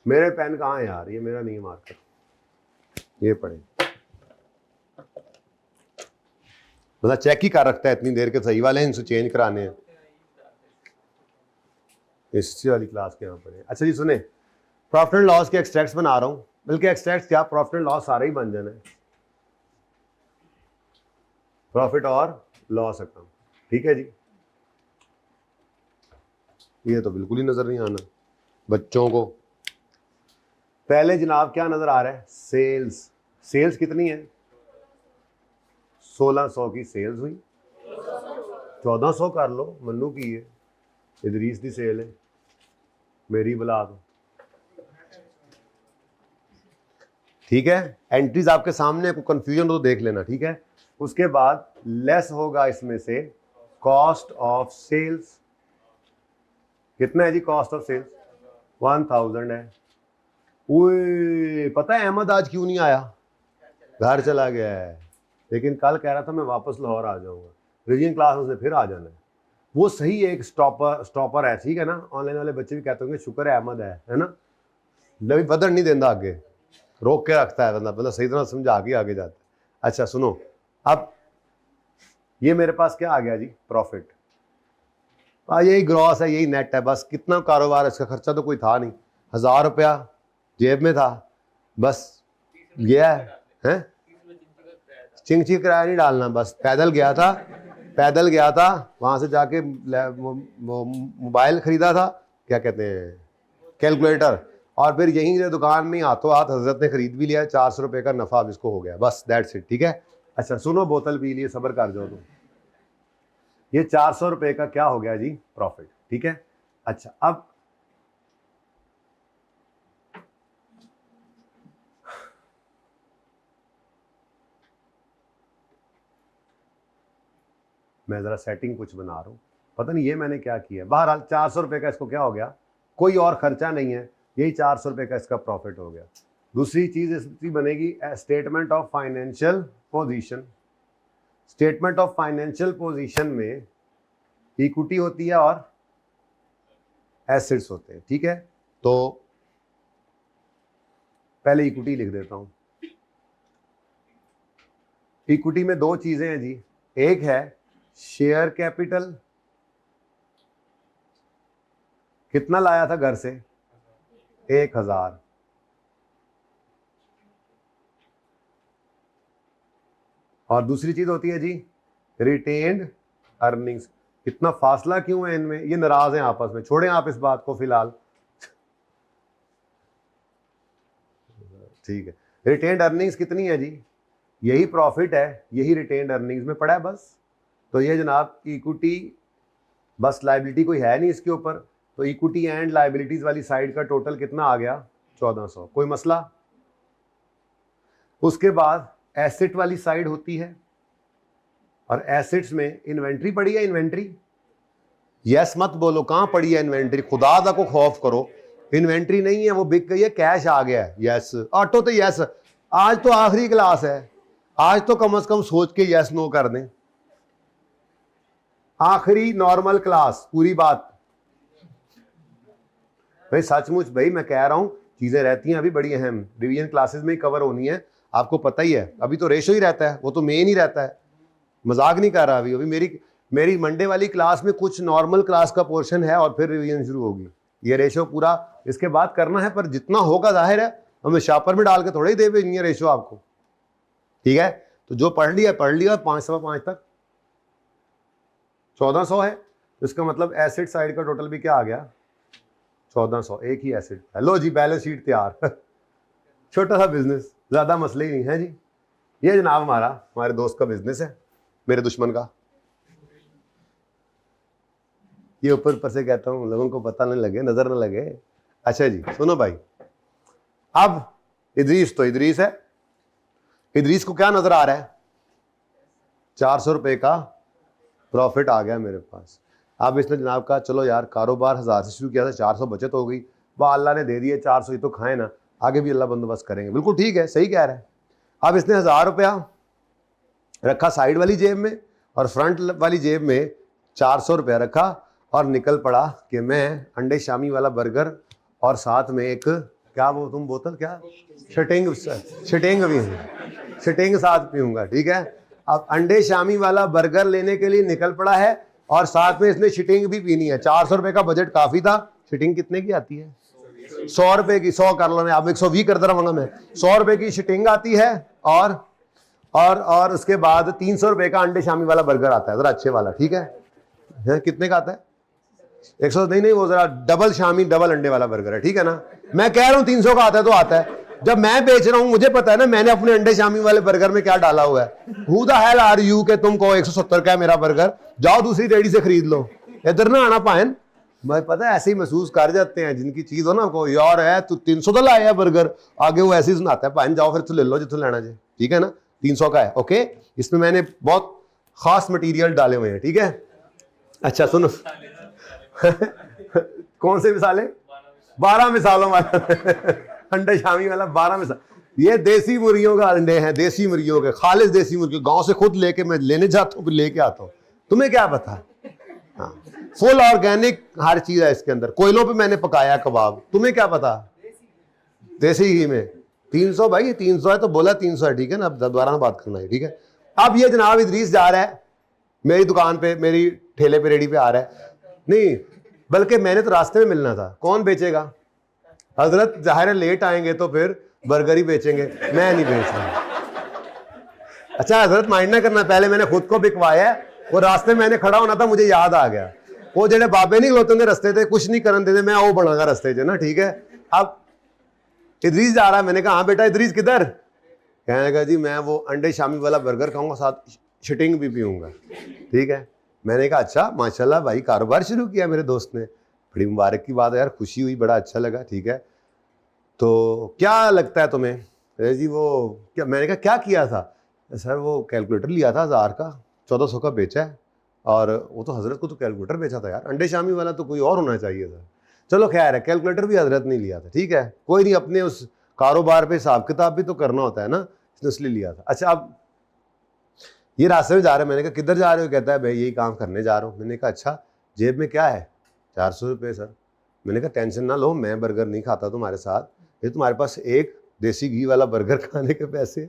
मेरे पेन कहाँ है यार, ये मेरा नहीं मार्कर, ये पढ़े, मतलब चेक ही कर रखता है इतनी देर के, सही वाले हैं, इनसे चेंज कराने हैं। हिस्ट्री वाली क्लास के यहाँ पढ़े। अच्छा जी सुने, प्रॉफिट एंड लॉस के एक्सट्रैक्ट्स बना रहा हूँ, बल्कि एक्सट्रैक्ट्स क्या, प्रॉफिट एंड लॉस सारा ही बन जाना है, प्रॉफिट और लॉस अकाउंट, ठीक है जी। ये तो बिल्कुल ही नजर नहीं आना बच्चों को। पहले जनाब क्या नजर आ रहा है, सेल्स। सेल्स कितनी है? 1600 की सेल्स हुई, 1400 कर लो, मन्नू की है, इदरीस की सेल है, मेरी बुला दो, ठीक है। एंट्रीज आपके सामने, कोई कंफ्यूजन हो तो देख लेना, ठीक है। उसके बाद लेस होगा इसमें से कॉस्ट ऑफ सेल्स, कितना है जी कॉस्ट ऑफ सेल्स? 1000 है। पता है अहमद आज क्यों नहीं आया, घर चला गया है, लेकिन कल कह रहा था मैं वापस लाहौर आ जाऊंगा, रिविजन क्लास में फिर आ जाना है। वो सही एक स्टॉपर है, ठीक है ना। ऑनलाइन वाले बच्चे भी कहते होंगे शुक्र है अहमद है ना, लवी बदल नहीं देता, आगे रोक के रखता है, मतलब सही तरह समझा के आगे जाता है। अच्छा सुनो, अब ये मेरे पास क्या आ गया जी, प्रॉफिट। यही ग्रॉस है, यही नेट है, बस कितना कारोबार, इसका खर्चा तो कोई था नहीं, 1000 रुपया जेब में था, बस गया है। चिंग किराया नहीं डालना, बस पैदल गया था वहां से जाके मोबाइल खरीदा था, क्या कहते हैं, कैलकुलेटर, और फिर यहीं से दुकान में हाथों हाथ हजरत ने खरीद भी लिया, 400 रुपये का नफा अब इसको हो गया, बस दैट्स इट। ठीक है, अच्छा सुनो, बोतल पी लिए, सब्र कर जाओ तुम। ये 400 रुपये का क्या हो गया जी, प्रॉफिट। ठीक है, अच्छा अब मैं जरा सेटिंग कुछ बना रहा हूँ, पता नहीं ये मैंने क्या किया। बहरहाल 400 रुपये का इसको क्या हो गया, कोई और खर्चा नहीं है, यही 400 रुपये का इसका प्रॉफिट हो गया। दूसरी चीज इसकी बनेगी statement of financial position. Statement of financial position में इक्विटी होती है और एसेट्स होते हैं। ठीक है, तो पहले इक्विटी लिख देता हूं। इक्विटी में दो चीजें हैं जी, एक है शेयर कैपिटल, कितना लाया था घर से, 1000, और दूसरी चीज होती है जी रिटेन्ड अर्निंग्स। इतना फासला क्यों है इनमें, ये नाराज हैं आपस में, छोड़ें आप इस बात को फिलहाल। ठीक है, रिटेन्ड अर्निंग्स कितनी है जी, यही प्रॉफिट है, यही रिटेन्ड अर्निंग्स में पड़ा है बस। तो ये जनाब इक्विटी, बस लायबिलिटी कोई है नहीं इसके ऊपर, तो इक्विटी एंड लायबिलिटीज वाली साइड का टोटल कितना आ गया, 1400, कोई मसला। उसके बाद एसेट वाली साइड होती है, और एसेट्स में इन्वेंट्री पड़ी है, इन्वेंट्री, यस मत बोलो, कहां पड़ी है इन्वेंट्री, खुदा दा को खौफ करो, इन्वेंट्री नहीं है, वो बिक गई है, कैश आ गया है, यस। ऑटो तो यस, आज तो आखिरी क्लास है, आज तो कम से कम सोच के यस नो कर दें, आखिरी नॉर्मल क्लास, पूरी बात भाई, सचमुच भाई मैं कह रहा हूं, चीजें रहती हैं अभी बड़ी अहम, रिवीजन क्लासेस में ही कवर होनी है, आपको पता ही है, अभी तो रेशो ही रहता है, वो तो मेन ही रहता है, मजाक नहीं कर रहा अभी मेरी मंडे वाली क्लास में कुछ नॉर्मल क्लास का पोर्शन है और फिर रिवीजन शुरू होगी, ये रेशो पूरा इसके बाद करना है, पर जितना होगा जाहिर है हमें शापर में डाल के थोड़ा ही दे भेजनी है रेशो आपको। ठीक है, तो जो पढ़ लिया 5.5 तक 1400 है, तो इसका मतलब एसेट साइड का टोटल भी क्या आ गया, 1400, एक ही एसेट। हेलो जी, बैलेंस शीट तैयार छोटा सा बिजनेस, ज्यादा मसले ही नहीं है जी। ये जनाब हमारे दोस्त का बिजनेस है, मेरे दुश्मन का, ये ऊपर से कहता हूं लोगों को पता नहीं लगे, नजर न लगे। अच्छा जी सुनो भाई, अब इदरीस तो इदरीस है, इदरीस को क्या नजर आ रहा है, 400 रुपए का प्रॉफिट आ गया मेरे पास। अब इसने जनाब कहा चलो यार कारोबार 1000 से शुरू किया था, 400 बचत हो गई, वाह अल्लाह ने दे दिए 400, ये तो खाए ना, आगे भी अल्लाह बंदोबस्त करेंगे। बिल्कुल ठीक है, सही कह रहा है। अब इसने 1000 रुपया रखा साइड वाली जेब में, और फ्रंट वाली जेब में 400 रुपया रखा, और निकल पड़ा कि मैं अंडे शामी वाला बर्गर और साथ में एक क्या वो तुम बोतल क्या शटिंग भी शटिंग साथ पीऊंगा। ठीक है, अब अंडे शामी वाला बर्गर लेने के लिए निकल पड़ा है, और साथ में इसने शिटिंग भी पीनी है। 400 रुपए का बजट काफी था, शिटिंग कितने की आती है, 100 रुपए की, 100 कर लो, मैं अब 120 करता रहूंगा मैं, 100 रुपए की शिटिंग आती है, और उसके बाद 300 रुपए का अंडे शामी वाला बर्गर आता है, जरा अच्छे वाला। ठीक है, कितने का आता है, 100 नहीं, वो जरा डबल शामी डबल अंडे वाला बर्गर है। ठीक है ना, मैं कह रहा हूं 300 का आता है तो आता है, जब मैं बेच रहा हूं मुझे पता है ना मैंने अपने अंडे शामी वाले बर्गर में क्या डाला हुआ है। Who the hell are you के तुम कहो 170 का है मेरा बर्गर, जाओ दूसरी रेडी से खरीद लो, इधर ना आना पायन। मैं पता है ऐसे ही महसूस कर जाते हैं, जिनकी चीज हो ना को यार है तू 300 का लाया है बर्गर, आगे वो ऐसे ही सुनाता है पायन जाओ फिर तो ले लो जितने लेना चाहिए। ठीक है ना, 300 का है, ओके, इसमें मैंने बहुत खास मटीरियल डाले हुए हैं। ठीक है, अच्छा सुनो कौन से मिसाले, 12 मिसालों वाला अंडे शामी वाला 12 मिसाल, ये देसी मुर्गियों का अंडे हैं, देसी मुर्गियों के, खालिस देसी मुर्गी, गांव से खुद लेके मैं लेने जाता हूँ, लेके आता हूँ, तुम्हें क्या पता। हाँ, फुल ऑर्गेनिक हर चीज है इसके अंदर, कोयलों पे मैंने पकाया कबाब, तुम्हें क्या पता, देसी घी में। 300 भाई, 300 है तो बोला 300 है, ठीक है ना, अब दोबारा बात करना है। ठीक है, अब ये जनाब इदरीस जा रहा है मेरी दुकान पे, मेरी ठेले पे रेडी पे आ रहा है, नहीं, बल्कि मैंने तो रास्ते में मिलना था, कौन बेचेगा? हजरत जाहिर है लेट आएंगे तो फिर बर्गर ही बेचेंगे, मैं नहीं बेच रहा। अच्छा हजरत माइंड ना करना, पहले मैंने खुद को बिकवाया, वो रास्ते में मैंने खड़ा होना था, मुझे याद आ गया वो जेडे बाबे नहीं खलोते होंगे रस्ते थे, कुछ नहीं करन देते, मैं वो बनागा रस्ते च ना, ठीक है। अब इदरीस जा रहा है, मैंने कहा हाँ बेटा इदरीस किधर? कहने लगा जी मैं वो अंडे शामी वाला बर्गर खाऊंगा, साथ शिटिंग भी पीऊंगा, ठीक है। मैंने कहा अच्छा माशाल्लाह भाई कारोबार शुरू किया मेरे दोस्त ने, बड़ी मुबारक की बात है यार, खुशी हुई, बड़ा अच्छा लगा, ठीक है। तो क्या लगता है तुम्हें? अरे जी वो क्या, मैंने कहा क्या किया था? सर वो कैलकुलेटर लिया था 1000 का, 1400 का बेचा है, और वो तो हजरत को तो कैलकुलेटर बेचा था यार, अंडे शामी वाला तो कोई और होना चाहिए था। चलो खैर है, कैलकुलेटर भी हजरत नहीं लिया था, ठीक है, कोई नहीं, अपने उस कारोबार पे हिसाब किताब भी तो करना होता है ना, इसलिए लिया था। अच्छा अब ये रास्ते में जा रहे हैं, मैंने कहा किधर जा रहे हो? कहता है भाई यही काम करने जा रहा हूँ। मैंने कहा अच्छा जेब में क्या है? 400 रुपये सर। मैंने कहा टेंशन ना लो, मैं बर्गर नहीं खाता तुम्हारे साथ, ये तुम्हारे पास एक देसी घी वाला बर्गर खाने के पैसे,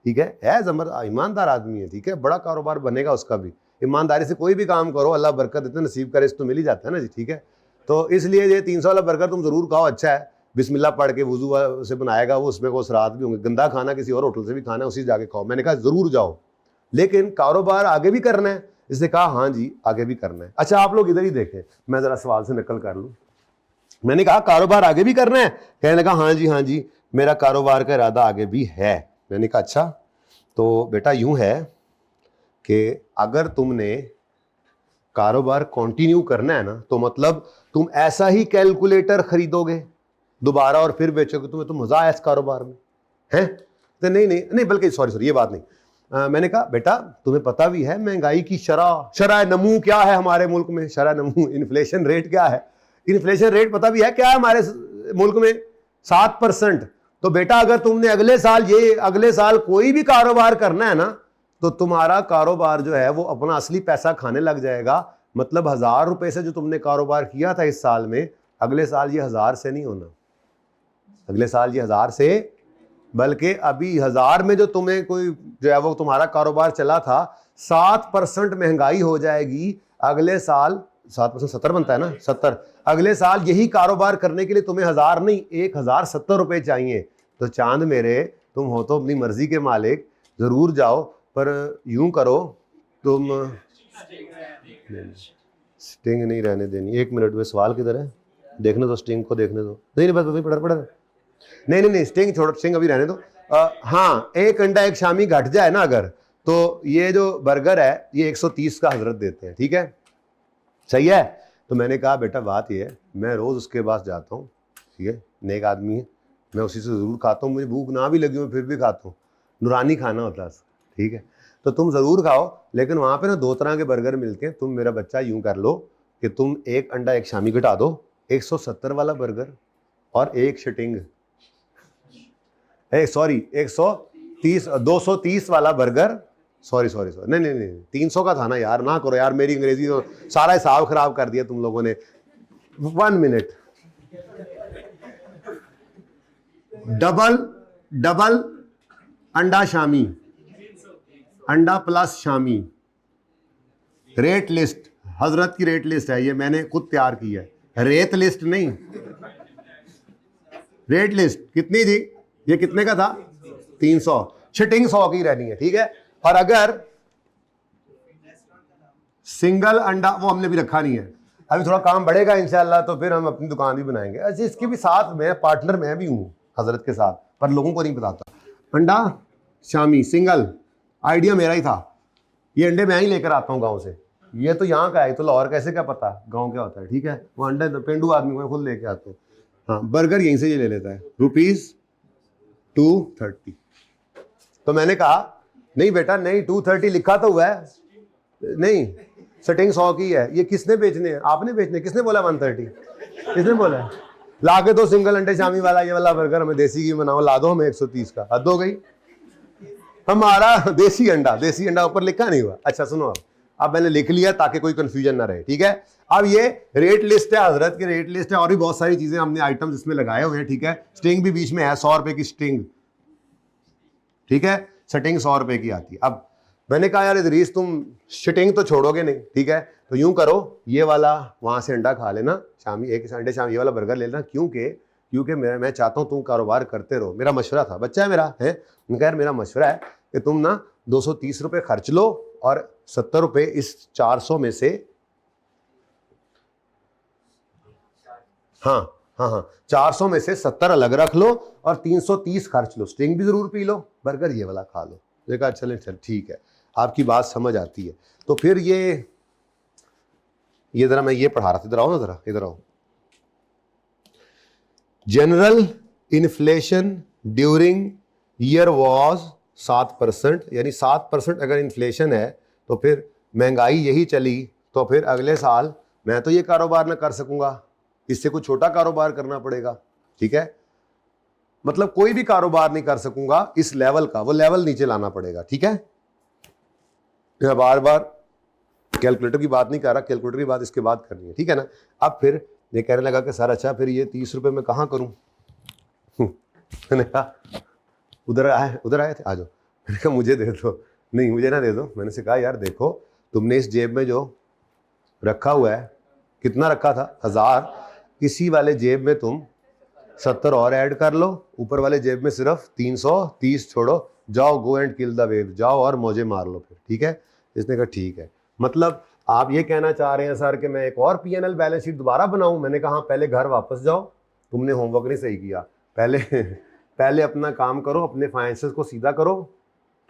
ठीक है जमर ईमानदार आदमी है, ठीक है, बड़ा कारोबार बनेगा उसका भी, ईमानदारी से कोई भी काम करो अल्लाह बरकत देते, नसीब का रिज़्क तो मिल ही जाता है ना जी, ठीक है। तो इसलिए ये 300 वाला बर्गर तुम ज़रूर खाओ, अच्छा है, बिस्मिल्लाह पढ़ के वुजू से बनाएगा वो, उसमें को सरात भी होंगे, गंदा खाना किसी और होटल से भी खाना है, उसी जाके खाओ। मैंने कहा ज़रूर जाओ, लेकिन कारोबार आगे भी करना है। इसने कहा हाँ जी आगे भी करना है। अच्छा आप लोग इधर ही देखें, मैं ज़रा सवाल से नकल कर लूँ। मैंने कहा कारोबार आगे भी करना है? कहने लगा हाँ जी मेरा कारोबार का इरादा आगे भी है। मैंने कहा अच्छा, तो बेटा यूं है कि अगर तुमने कारोबार कंटिन्यू करना है ना, तो मतलब तुम ऐसा ही कैलकुलेटर खरीदोगे दोबारा और फिर बेचोगे, तुम्हें तो मजा आया इस कारोबार में है? तो नहीं बल्कि सॉरी ये बात नहीं। मैंने कहा बेटा तुम्हें पता भी है महंगाई की शरह नमू क्या है हमारे मुल्क में, शरह नमू इन्फ्लेशन रेट क्या है? इन्फ्लेशन रेट पता भी है क्या है हमारे मुल्क में? 7%। तो बेटा अगर तुमने अगले साल कोई भी कारोबार करना है ना, तो तुम्हारा कारोबार जो है वो अपना असली पैसा खाने लग जाएगा। मतलब 1000 रुपए से जो तुमने कारोबार किया था इस साल में, अगले साल ये 1000 से नहीं होना, अगले साल ये 1000 से, बल्कि अभी 1000 में जो तुम्हें कोई जो है वो तुम्हारा कारोबार चला था, 7% महंगाई हो जाएगी अगले साल। 7% 70 बनता है ना, 70। अगले साल यही कारोबार करने के लिए तुम्हें 1000 नहीं 1070 रुपए चाहिए। तो चांद मेरे, तुम हो तो अपनी मर्जी के मालिक, जरूर जाओ, पर यूं करो तुम स्टिंग नहीं रहने देनी। 1 मिनट में सवाल किधर है देखने दो, स्टिंग को देखने दो। नहीं बस पढ़ नहीं स्टिंग छोड़ो, स्टिंग अभी रहने दो। हाँ एक अंडा एक शामी घट जाए ना अगर, तो ये जो बर्गर है ये 130 का हजरत देते हैं, ठीक है, सही है। तो मैंने कहा बेटा बात ये है, मैं रोज उसके पास जाता हूँ, ठीक है, नेक आदमी है, मैं उसी से जरूर खाता हूँ, मुझे भूख ना भी लगी हो फिर भी खाता हूँ, नूरानी खाना होता है, ठीक है। तो तुम जरूर खाओ, लेकिन वहां पे ना 2 तरह के बर्गर मिलते हैं। तुम मेरा बच्चा यूं कर लो कि तुम एक अंडा एक शामी घटा दो, 170 वाला बर्गर और एक शिटिंग, सॉरी 130 230 वाला बर्गर, सॉरी नहीं 300 का था ना यार, ना करो यार, मेरी अंग्रेजी तो सारा हिसाब खराब कर दिया तुम लोगों ने। 1 मिनट, डबल अंडा शामी, अंडा प्लस शामी, रेट लिस्ट, हजरत की रेट लिस्ट है ये, मैंने खुद तैयार की है, रेट लिस्ट नहीं, रेट लिस्ट। कितनी थी ये, कितने का था? 300, शिटिंग 100 की रहनी है, ठीक है। और अगर सिंगल अंडा, वो हमने भी रखा नहीं है, अभी थोड़ा काम बढ़ेगा इंशाल्लाह, तो फिर हम अपनी दुकान भी बनाएंगे। अच्छा इसके भी साथ में पार्टनर मैं भी हूँ हजरत के साथ, पर लोगों को नहीं बताता। अंडा शामी सिंगल आइडिया मेरा ही था, ये अंडे मैं ही लेकर आता हूँ गाँव से, ये तो यहाँ का है, तो लाहौर कैसे क्या पता गाँव क्या होता है, ठीक है। वो अंडे तो पेंडू आदमी को खुद लेके आता हूँ। हाँ बर्गर यहीं से ये ले लेता है, ₹230। तो मैंने कहा नहीं बेटा नहीं, 230 लिखा तो हुआ है, नहीं सेटिंग 100 की है, ये किसने बेचने हैं? आपने बेचने, किसने बोला 130? किसने बोला? ला के दो सिंगल अंडे शामी वाला ये वाला बर्गर, हमें देसी घी बनाओ, ला दो हमें 130 का, हद हो गई। हमारा देसी अंडा ऊपर लिखा नहीं हुआ। अच्छा सुनो, अब मैंने लिख लिया ताकि कोई कंफ्यूजन ना रहे, ठीक है। अब ये रेट लिस्ट है, हजरत की रेट लिस्ट है, और भी बहुत सारी चीजें हमने आइटम्स इसमें लगाए हुए हैं, ठीक है। स्टिंग भी बीच में है, 100 रुपए की स्टिंग, ठीक है, सेटिंग 100 रुपए की आती है। अब मैंने कहा यार इदरीस तुम शिटिंग तो छोड़ोगे नहीं, ठीक है, तो यूं करो, ये वाला वहां से अंडा खा लेना शामी, एक संडे शाम ये वाला बर्गर ले लेना, क्योंकि मैं चाहता हूँ तुम कारोबार करते रहो। मेरा मशवरा था, बच्चा है मेरा है, उनका यार मेरा मशवरा है कि तुम ना 230 रुपये खर्च लो और 70 रुपये इस 400 में से, हाँ 400 में से 70 अलग रख लो और 330 खर्च लो, स्टिंग भी जरूर पी लो, बर्गर ये वाला खा लो। देखा चलें चल ठीक है, आपकी बात समझ आती है। तो फिर ये जरा मैं ये पढ़ा रहा था, इधर आओ ना, जरा इधर आओ। General inflation during year was 7%, यानी 7% अगर इन्फ्लेशन है तो फिर महंगाई यही चली तो फिर अगले साल मैं तो ये कारोबार ना कर सकूंगा, इससे कुछ छोटा कारोबार करना पड़ेगा, ठीक है, मतलब कोई भी कारोबार नहीं कर सकूंगा इस लेवल का, वो लेवल नीचे लाना पड़ेगा, ठीक है। मैं बार बार कैलकुलेटर की बात नहीं कर रहा, कैलकुलेटर की बात इसके बाद करनी है, ठीक है ना। अब फिर ये कहने लगा कि सर अच्छा फिर ये 30 रुपये में कहाँ करूं? मैंने कहा उधर आए थे, आ जाओ। मैंने कहा मुझे दे दो, नहीं मुझे ना दे दो। मैंने से कहा यार देखो तुमने इस जेब में जो रखा हुआ है, कितना रखा था 1000, इसी वाले जेब में तुम 70 और ऐड कर लो, ऊपर वाले जेब में सिर्फ 330 छोड़ो, जाओ go and kill the wave, जाओ और मौजे मार लो फिर, ठीक है। इसने कहा ठीक है, मतलब आप ये कहना चाह रहे हैं सर कि मैं एक और पीएनएल बैलेंस शीट दोबारा बनाऊं? मैंने कहा पहले घर वापस जाओ, तुमने होमवर्क नहीं सही किया, पहले अपना काम करो, अपने फाइनेंसेस को सीधा करो,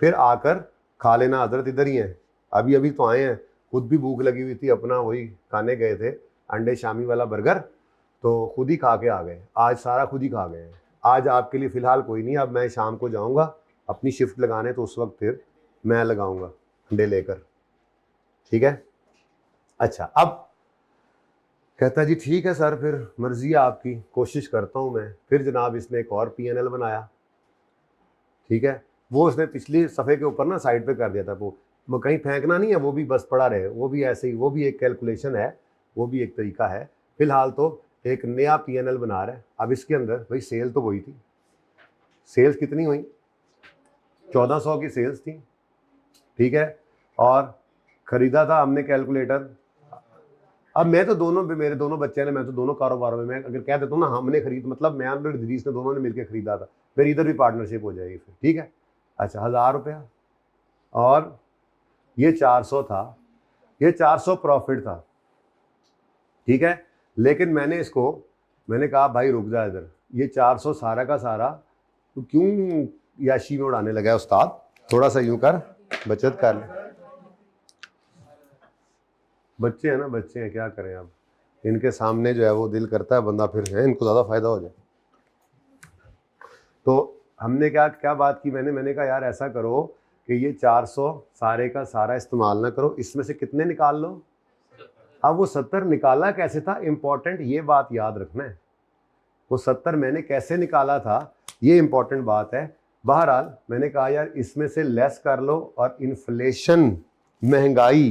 फिर आकर खा लेना। हजरत इधर ही है, अभी तो आए हैं, खुद भी भूख लगी हुई थी, अपना वही खाने गए थे अंडे शामी वाला बर्गर, तो खुद ही खा के आ गए, आज सारा खुद ही खा गए हैं। आज आपके लिए फ़िलहाल कोई नहीं, अब मैं शाम को जाऊंगा अपनी शिफ्ट लगाने, तो उस वक्त फिर मैं लगाऊंगा अंडे लेकर, ठीक है। अच्छा अब कहता जी ठीक है सर, फिर मर्जी है आपकी, कोशिश करता हूँ मैं। फिर जनाब इसने एक और पीएनएल बनाया, ठीक है, वो उसने पिछली सफ़े के ऊपर ना साइड पे कर दिया था, वो कहीं फेंकना नहीं है, वो भी बस पड़ा रहे, वो भी ऐसे ही, वो भी एक कैलकुलेशन है, वो भी एक तरीका है। फिलहाल तो एक नया पीएनएल बना रहा है। अब इसके अंदर भाई सेल तो वही थी, सेल्स कितनी हुई? 1400 की सेल्स थी, ठीक है, और ख़रीदा था हमने कैलकुलेटर। अब मैं तो मेरे दोनों बच्चे ने, मैं तो दोनों कारोबारों में, मैं अगर कह देता हूँ ना हमने खरीद, मतलब मैं और इदरीस ने दोनों ने मिलकर खरीदा था, फिर इधर भी पार्टनरशिप हो जाएगी फिर, ठीक है। अच्छा 1000 रुपया और ये 400 था, ये 400 प्रॉफिट था, ठीक है। लेकिन मैंने कहा भाई रुक जा इधर, ये 400 सारा का सारा तो क्यों याशी में उड़ाने लगा है उस्ताद, थोड़ा सा यूं कर, बचत कर ले। बच्चे हैं ना, बच्चे हैं, क्या करें अब, इनके सामने जो है वो दिल करता है बंदा फिर है इनको ज़्यादा फायदा हो जाए। तो हमने क्या बात की, मैंने कहा यार ऐसा करो कि ये 400 सारे का सारा इस्तेमाल ना करो, इसमें से कितने निकाल लो। अब वो 70 निकाला कैसे था, इंपॉर्टेंट ये बात याद रखना है, वो 70 मैंने कैसे निकाला था ये इंपॉर्टेंट बात है। बहरहाल मैंने कहा यार इसमें से लेस कर लो और इन्फ्लेशन, महंगाई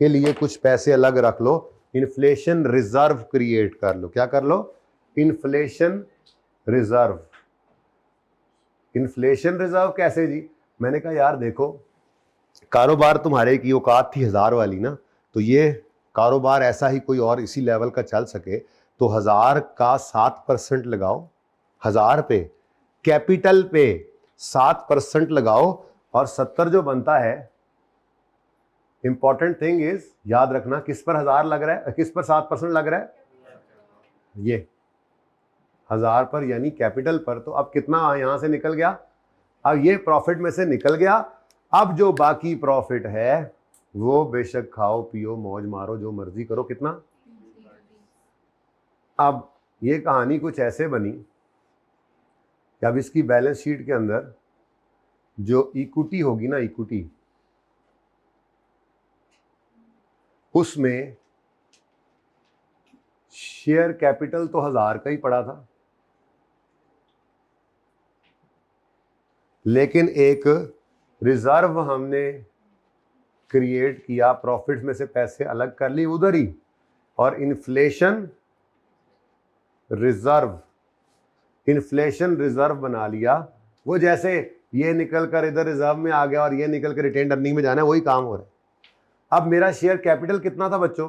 के लिए कुछ पैसे अलग रख लो, इन्फ्लेशन रिजर्व क्रिएट कर लो। क्या कर लो? Inflation reserve. इन्फ्लेशन रिजर्व कैसे जी? मैंने कहा यार देखो कारोबार तुम्हारे की औकात थी 1000 वाली ना, तो ये कारोबार ऐसा ही कोई और इसी लेवल का चल सके तो 1000 का 7% लगाओ, 1000 पे कैपिटल पे 7% लगाओ और 70 जो बनता है, इंपॉर्टेंट थिंग इज याद रखना किस पर 1000 लग रहा है, किस पर 7% लग रहा है, ये 1000 पर यानी कैपिटल पर। तो अब कितना यहां से निकल गया, अब ये प्रॉफिट में से निकल गया। अब जो बाकी प्रॉफिट है वो बेशक खाओ पियो मौज मारो जो मर्जी करो। कितना? अब ये कहानी कुछ ऐसे बनी कि अब इसकी बैलेंस शीट के अंदर जो इक्विटी होगी ना, इक्विटी, उसमें शेयर कैपिटल तो 1000 का ही पड़ा था, लेकिन एक रिजर्व हमने क्रिएट किया, प्रॉफिट में से पैसे अलग कर ली उधर ही, और इन्फ्लेशन रिजर्व बना लिया। वो जैसे ये निकल कर इधर रिजर्व में आ गया और ये निकल कर रिटेन अर्निंग में जाना है, वही काम हो रहा है। अब मेरा शेयर कैपिटल कितना था बच्चों?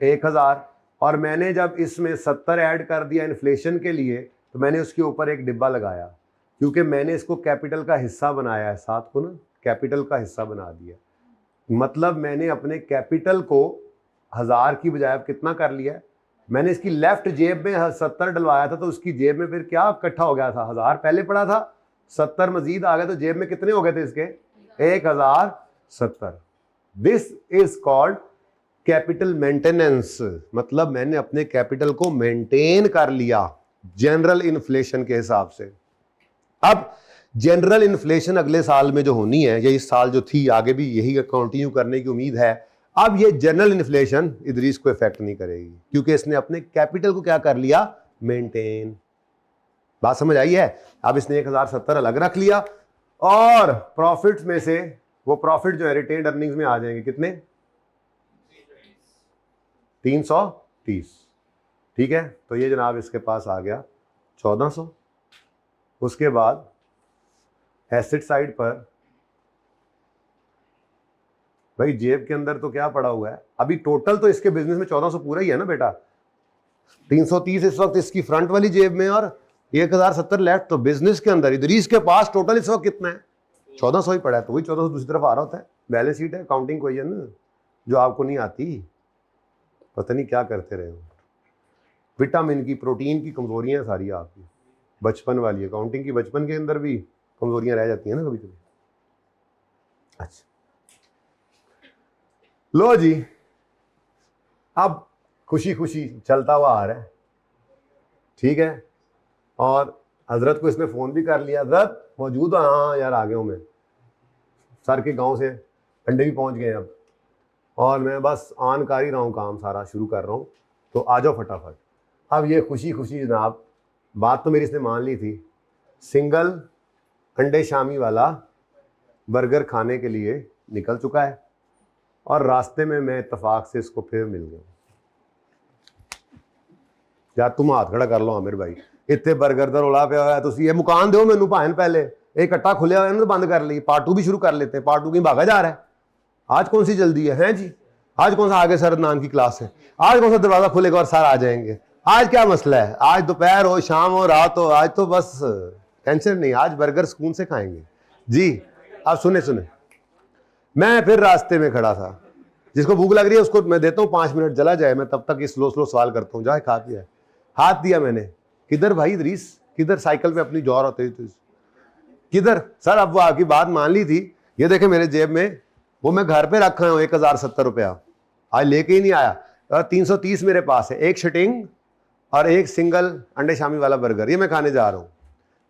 1000, और मैंने जब इसमें 70 ऐड कर दिया इन्फ्लेशन के लिए, तो मैंने उसके ऊपर एक डिब्बा लगाया, क्योंकि मैंने इसको कैपिटल का हिस्सा बनाया है, साथ को ना कैपिटल का हिस्सा बना दिया। मतलब मैंने अपने कैपिटल को 1000 की बजाय अब कितना कर लिया है, मैंने इसकी लेफ्ट जेब में 70 डलवाया था, तो उसकी जेब में फिर क्या इकट्ठा हो गया था? 1000 पहले पड़ा था, 70 मजीद आ गए, तो जेब में कितने हो गए थे इसके? 1070। This is called capital maintenance. मतलब मैंने अपने कैपिटल को मेंटेन कर लिया जनरल इन्फ्लेशन के हिसाब से। अब जनरल इन्फ्लेशन अगले साल में जो होनी है, या इस साल जो थी, आगे भी यही कंटिन्यू करने की उम्मीद है। अब ये जनरल इन्फ्लेशन इदरीस को इफेक्ट नहीं करेगी, क्योंकि इसने अपने कैपिटल को क्या कर लिया? मेंटेन। बात समझ आई है? अब इसने 1070 अलग रख लिया, और प्रॉफिट्स में से वो प्रॉफिट जो है रिटेन्ड अर्निंग्स में आ जाएंगे कितने? 330। ठीक है, तो ये जनाब इसके पास आ गया 1400। उसके बाद एसेट साइड पर भाई जेब के अंदर तो क्या पड़ा हुआ है? अभी टोटल तो इसके बिजनेस में 1400 पूरा ही है ना बेटा। 330 इस वक्त इसकी फ्रंट वाली जेब में और 1070 लेफ्ट। तो बिजनेस के अंदर इदरीस के पास टोटल इस वक्त कितना है? 1400 ही पड़ा है। तो वही 1400 दूसरी तरफ आ रहा होता है। बैलेंस शीट है, काउंटिंग क्वेश्चन जो आपको नहीं आती, पता नहीं क्या करते रहे हो। विटामिन की, प्रोटीन की कमजोरियां सारी आपकी बचपन वाली है। काउंटिंग की बचपन के अंदर भी कमजोरियां रह जाती हैं ना कभी कभी। अच्छा लो जी, अब खुशी खुशी चलता हुआ आ रहा है, ठीक है। और हजरत को इसने फ़ोन भी कर लिया, हजरत मौजूद है? हाँ यार आ गया हूँ मैं, सर के गांव से अंडे भी पहुँच गए अब, और मैं बस ऑन कर ही रहा हूँ, काम सारा शुरू कर रहा हूँ, तो आ जाओ फटाफट। अब ये खुशी खुशी जनाब, बात तो मेरी इसने मान ली थी, सिंगल अंडे शामी वाला बर्गर खाने के लिए निकल चुका है। और रास्ते में मैं इत्तेफाक से इसको फिर मिल गया। यार तुम हाथ खड़ा कर लो आमिर भाई, इतने बर्गर का रौला पे होया, तुम ये मुकान दो मैनू भाएं, पहले एक कट्टा खुलिया हुआ तो बंद कर ली, पार्ट 2 भी शुरू कर लेते हैं। पार्ट 2 की भागा जा रहा है। आज कौन सी जल्दी है जी? आज कौन सा आगे सर नान की क्लास है? आज कौन सा दरवाजा खुलेगा और सर आ जाएंगे? आज क्या मसला है? आज दोपहर हो, शाम हो, रात हो, आज तो बस टेंशन नहीं, आज बर्गर सुकून से खाएंगे जी। अब सुने सुने, मैं फिर रास्ते में खड़ा था, जिसको भूख लग रही है उसको मैं देता हूँ 5 मिनट, जला जाए, मैं तब तक स्लो स्लो सवाल करता हूँ। जाए खा दिया, हाथ दिया मैंने, किधर भाई इदरीस, किधर? साइकिल पे अपनी जौर होती थी, किधर सर? अब वो आपकी बात मान ली थी, ये देखे मेरे जेब में, वो मैं घर पे रखा हूँ 1070 रुपया, आज लेके ही नहीं आया। और 330 मेरे पास है, एक शटिंग और एक सिंगल अंडे शामी वाला बर्गर, ये मैं खाने जा रहा हूँ।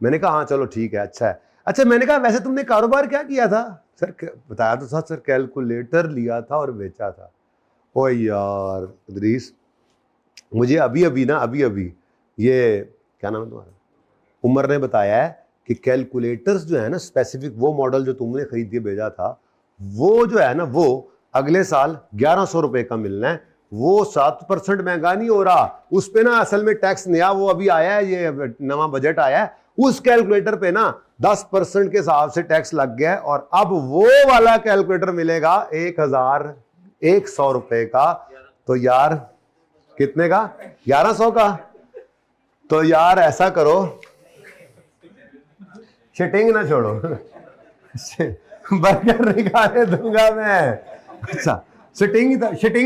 मैंने कहा हाँ चलो ठीक है, अच्छा है। अच्छा मैंने कहा वैसे तुमने कारोबार क्या किया था? सर बताया तो था सर, कैलकुलेटर लिया था और बेचा था। ओ यार इदरीस, मुझे अभी अभी ये क्या नाम है तुम्हारा, उमर ने बताया है कि कैलकुलेटर्स जो है ना स्पेसिफिक, वो मॉडल जो तुमने खरीद के भेजा था, वो जो है ना वो अगले साल 1100 रुपए का मिलना है। वो 7% महंगा नहीं हो रहा, उस पे ना असल में टैक्स नया वो अभी आया है, ये नवा बजट आया है, उस कैलकुलेटर पे ना 10% के हिसाब से टैक्स लग गया है। और अब वो वाला कैलकुलेटर मिलेगा 1100 रुपए का। तो यार कितने का? 1100 का। तो यार ऐसा करो, शटिंग ना छोड़ो, बर्गर नहीं खाने दूंगा मैं। अच्छा शटिंग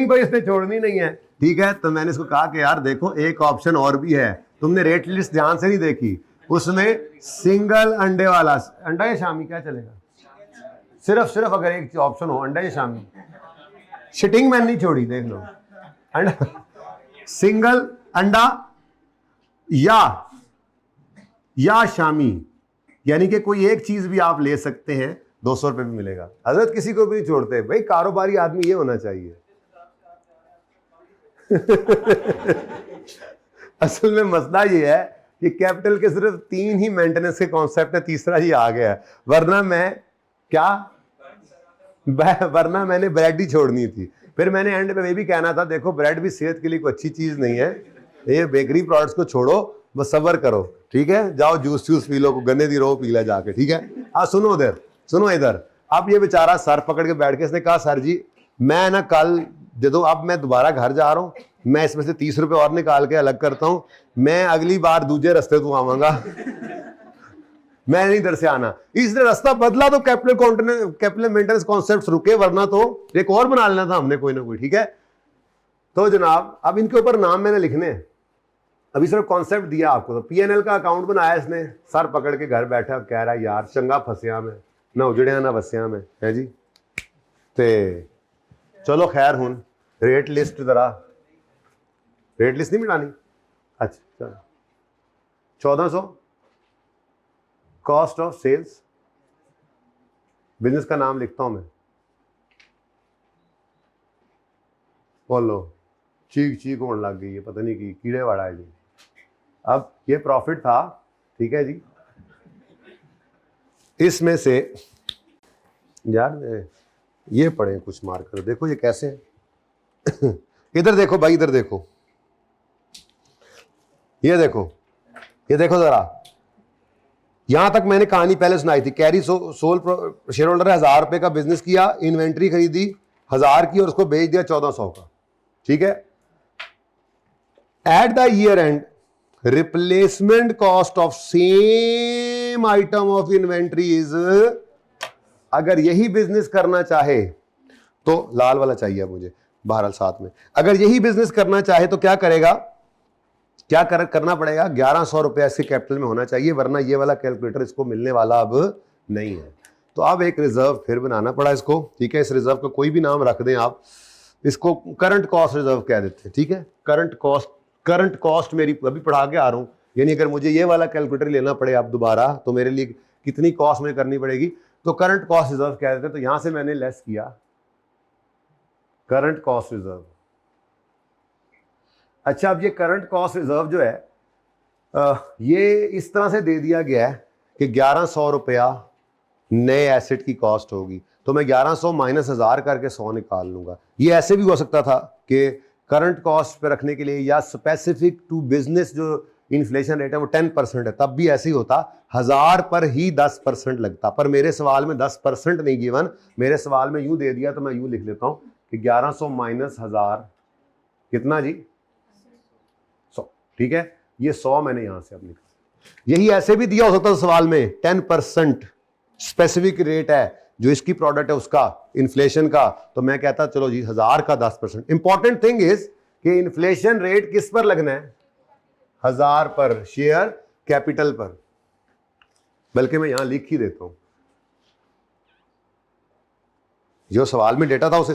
तो इसने छोड़नी नहीं है, ठीक है। तो मैंने इसको कहा कि यार देखो एक ऑप्शन और भी है, तुमने रेट लिस्ट ध्यान से नहीं देखी, उसमें सिंगल अंडे वाला, अंडा या शामी क्या चलेगा? सिर्फ अगर एक ऑप्शन हो, अंडा या शामी, शटिंग मैंने नहीं छोड़ी, देख लो, अंडा सिंगल अंडा या शामी, यानी कि कोई एक चीज भी आप ले सकते हैं, 200 रुपये भी मिलेगा। हजरत किसी को भी नहीं छोड़ते भाई, कारोबारी आदमी ये होना चाहिए। असल में मसला ये है कि कैपिटल के सिर्फ 3 ही मेंटेनेंस के कॉन्सेप्ट है, तीसरा ही आ गया है। वरना मैंने ब्रेड ही छोड़नी थी। फिर मैंने एंड पे ये भी कहना था, देखो ब्रेड भी सेहत के लिए कोई अच्छी चीज नहीं है, ये बेकरी प्रोडक्ट्स को छोड़ो, बस सब्र करो, ठीक है, जाओ जूस जूस पी लो, गन्ने दी रो पी ला जाके, ठीक है। सुनो उधर, सुनो इधर। अब ये बेचारा सर पकड़ के बैठ के इसने कहा सर जी मैं ना कल दे दो, अब मैं दोबारा घर जा रहा हूँ, मैं इसमें से 30 रुपए और निकाल के अलग करता हूँ, मैं अगली बार दूसरे रास्ते तू आवांगा, मैं नहीं इधर से आना। इसने रास्ता बदला तो कैपिटल मेंटेनेंस कॉन्सेप्ट रुके, वरना तो एक और बना लेना था हमने कोई ना कोई, ठीक है। तो जनाब अब इनके ऊपर नाम मैंने लिखने हैं, अभी सिर्फ कॉन्सेप्ट दिया आपको। तो पीएनएल का अकाउंट बनाया इसने, सर पकड़ के घर बैठा, कह रहा है यार चंगा फसिया में ना उजड़िया ना वसिया में, है जी। ते चलो खैर हूं रेट लिस्ट, जरा रेट लिस्ट नहीं मिटानी, अच्छा 1400 कॉस्ट ऑफ सेल्स, बिजनेस का नाम लिखता हूं मैं, बोलो चीख चीख होने लग गई है, पता नहीं की कीड़े वाड़ा है जी। अब ये प्रॉफिट था, ठीक है जी। इसमें से यार ये पढ़े कुछ मार्कर, देखो ये कैसे इधर देखो भाई, इधर देखो, ये देखो, ये देखो जरा, यहां तक मैंने कहानी पहले सुनाई थी। कैरी सोल शेयर होल्डर है, 1000 रुपए का बिजनेस किया, इन्वेंट्री खरीदी 1000 की और उसको बेच दिया 1400 का, ठीक है। At the year and replacement cost of same item of inventory is, अगर यही बिजनेस करना चाहे तो लाल वाला चाहिए मुझे बहरहाल साथ में, अगर यही बिजनेस करना चाहे तो क्या करेगा, क्या करना पड़ेगा, 1100 रुपया इसके कैपिटल में होना चाहिए, वरना ये वाला कैलकुलेटर इसको मिलने वाला अब नहीं है। तो अब एक रिजर्व फिर बनाना पड़ा इसको, ठीक है। इस रिजर्व का कोई भी नाम रख दें आप, इसको करंट कॉस्ट रिजर्व कह देते हैं, ठीक है। करंट कॉस्ट मेरी अभी पढ़ा के आ रहा हूं, यानी अगर मुझे ये वाला कैलकुलेटर लेना पड़े अब दोबारा तो मेरे लिए कितनी कॉस्ट में करनी पड़ेगी, तो करंट कॉस्ट रिजर्व कह देते हैं। तो यहां से मैंने लेस किया करंट कॉस्ट रिजर्व। अच्छा, अब ये करंट कॉस्ट रिजर्व जो है ये इस तरह से दे दिया गया है कि 1100 रुपया नए एसेट की कॉस्ट होगी, तो मैं 1100 माइनस 1000 करके 100 निकाल लूंगा। ये ऐसे भी हो सकता था कि करंट कॉस्ट पे रखने के लिए या स्पेसिफिक टू बिजनेस जो इन्फ्लेशन रेट है वो 10% है, तब भी ऐसे ही होता, 1000 पर ही 10% लगता। पर मेरे सवाल में 10% नहीं गिवन, मेरे सवाल में यूं दे दिया, तो मैं यूं लिख लेता हूं कि 1100 माइनस 1000 कितना जी, 100, ठीक है। ये 100 मैंने यहां से अब लिखा। यही ऐसे भी दिया हो सकता था सवाल में, 10% स्पेसिफिक रेट है जो इसकी प्रोडक्ट है उसका, इन्फ्लेशन का, तो मैं कहता चलो जी 1000 का 10%। इंपॉर्टेंट थिंग इज कि इन्फ्लेशन रेट किस पर लगना है, 1000 पर, शेयर कैपिटल पर। बल्कि मैं यहां लिख ही देता हूं, जो सवाल में डेटा था उस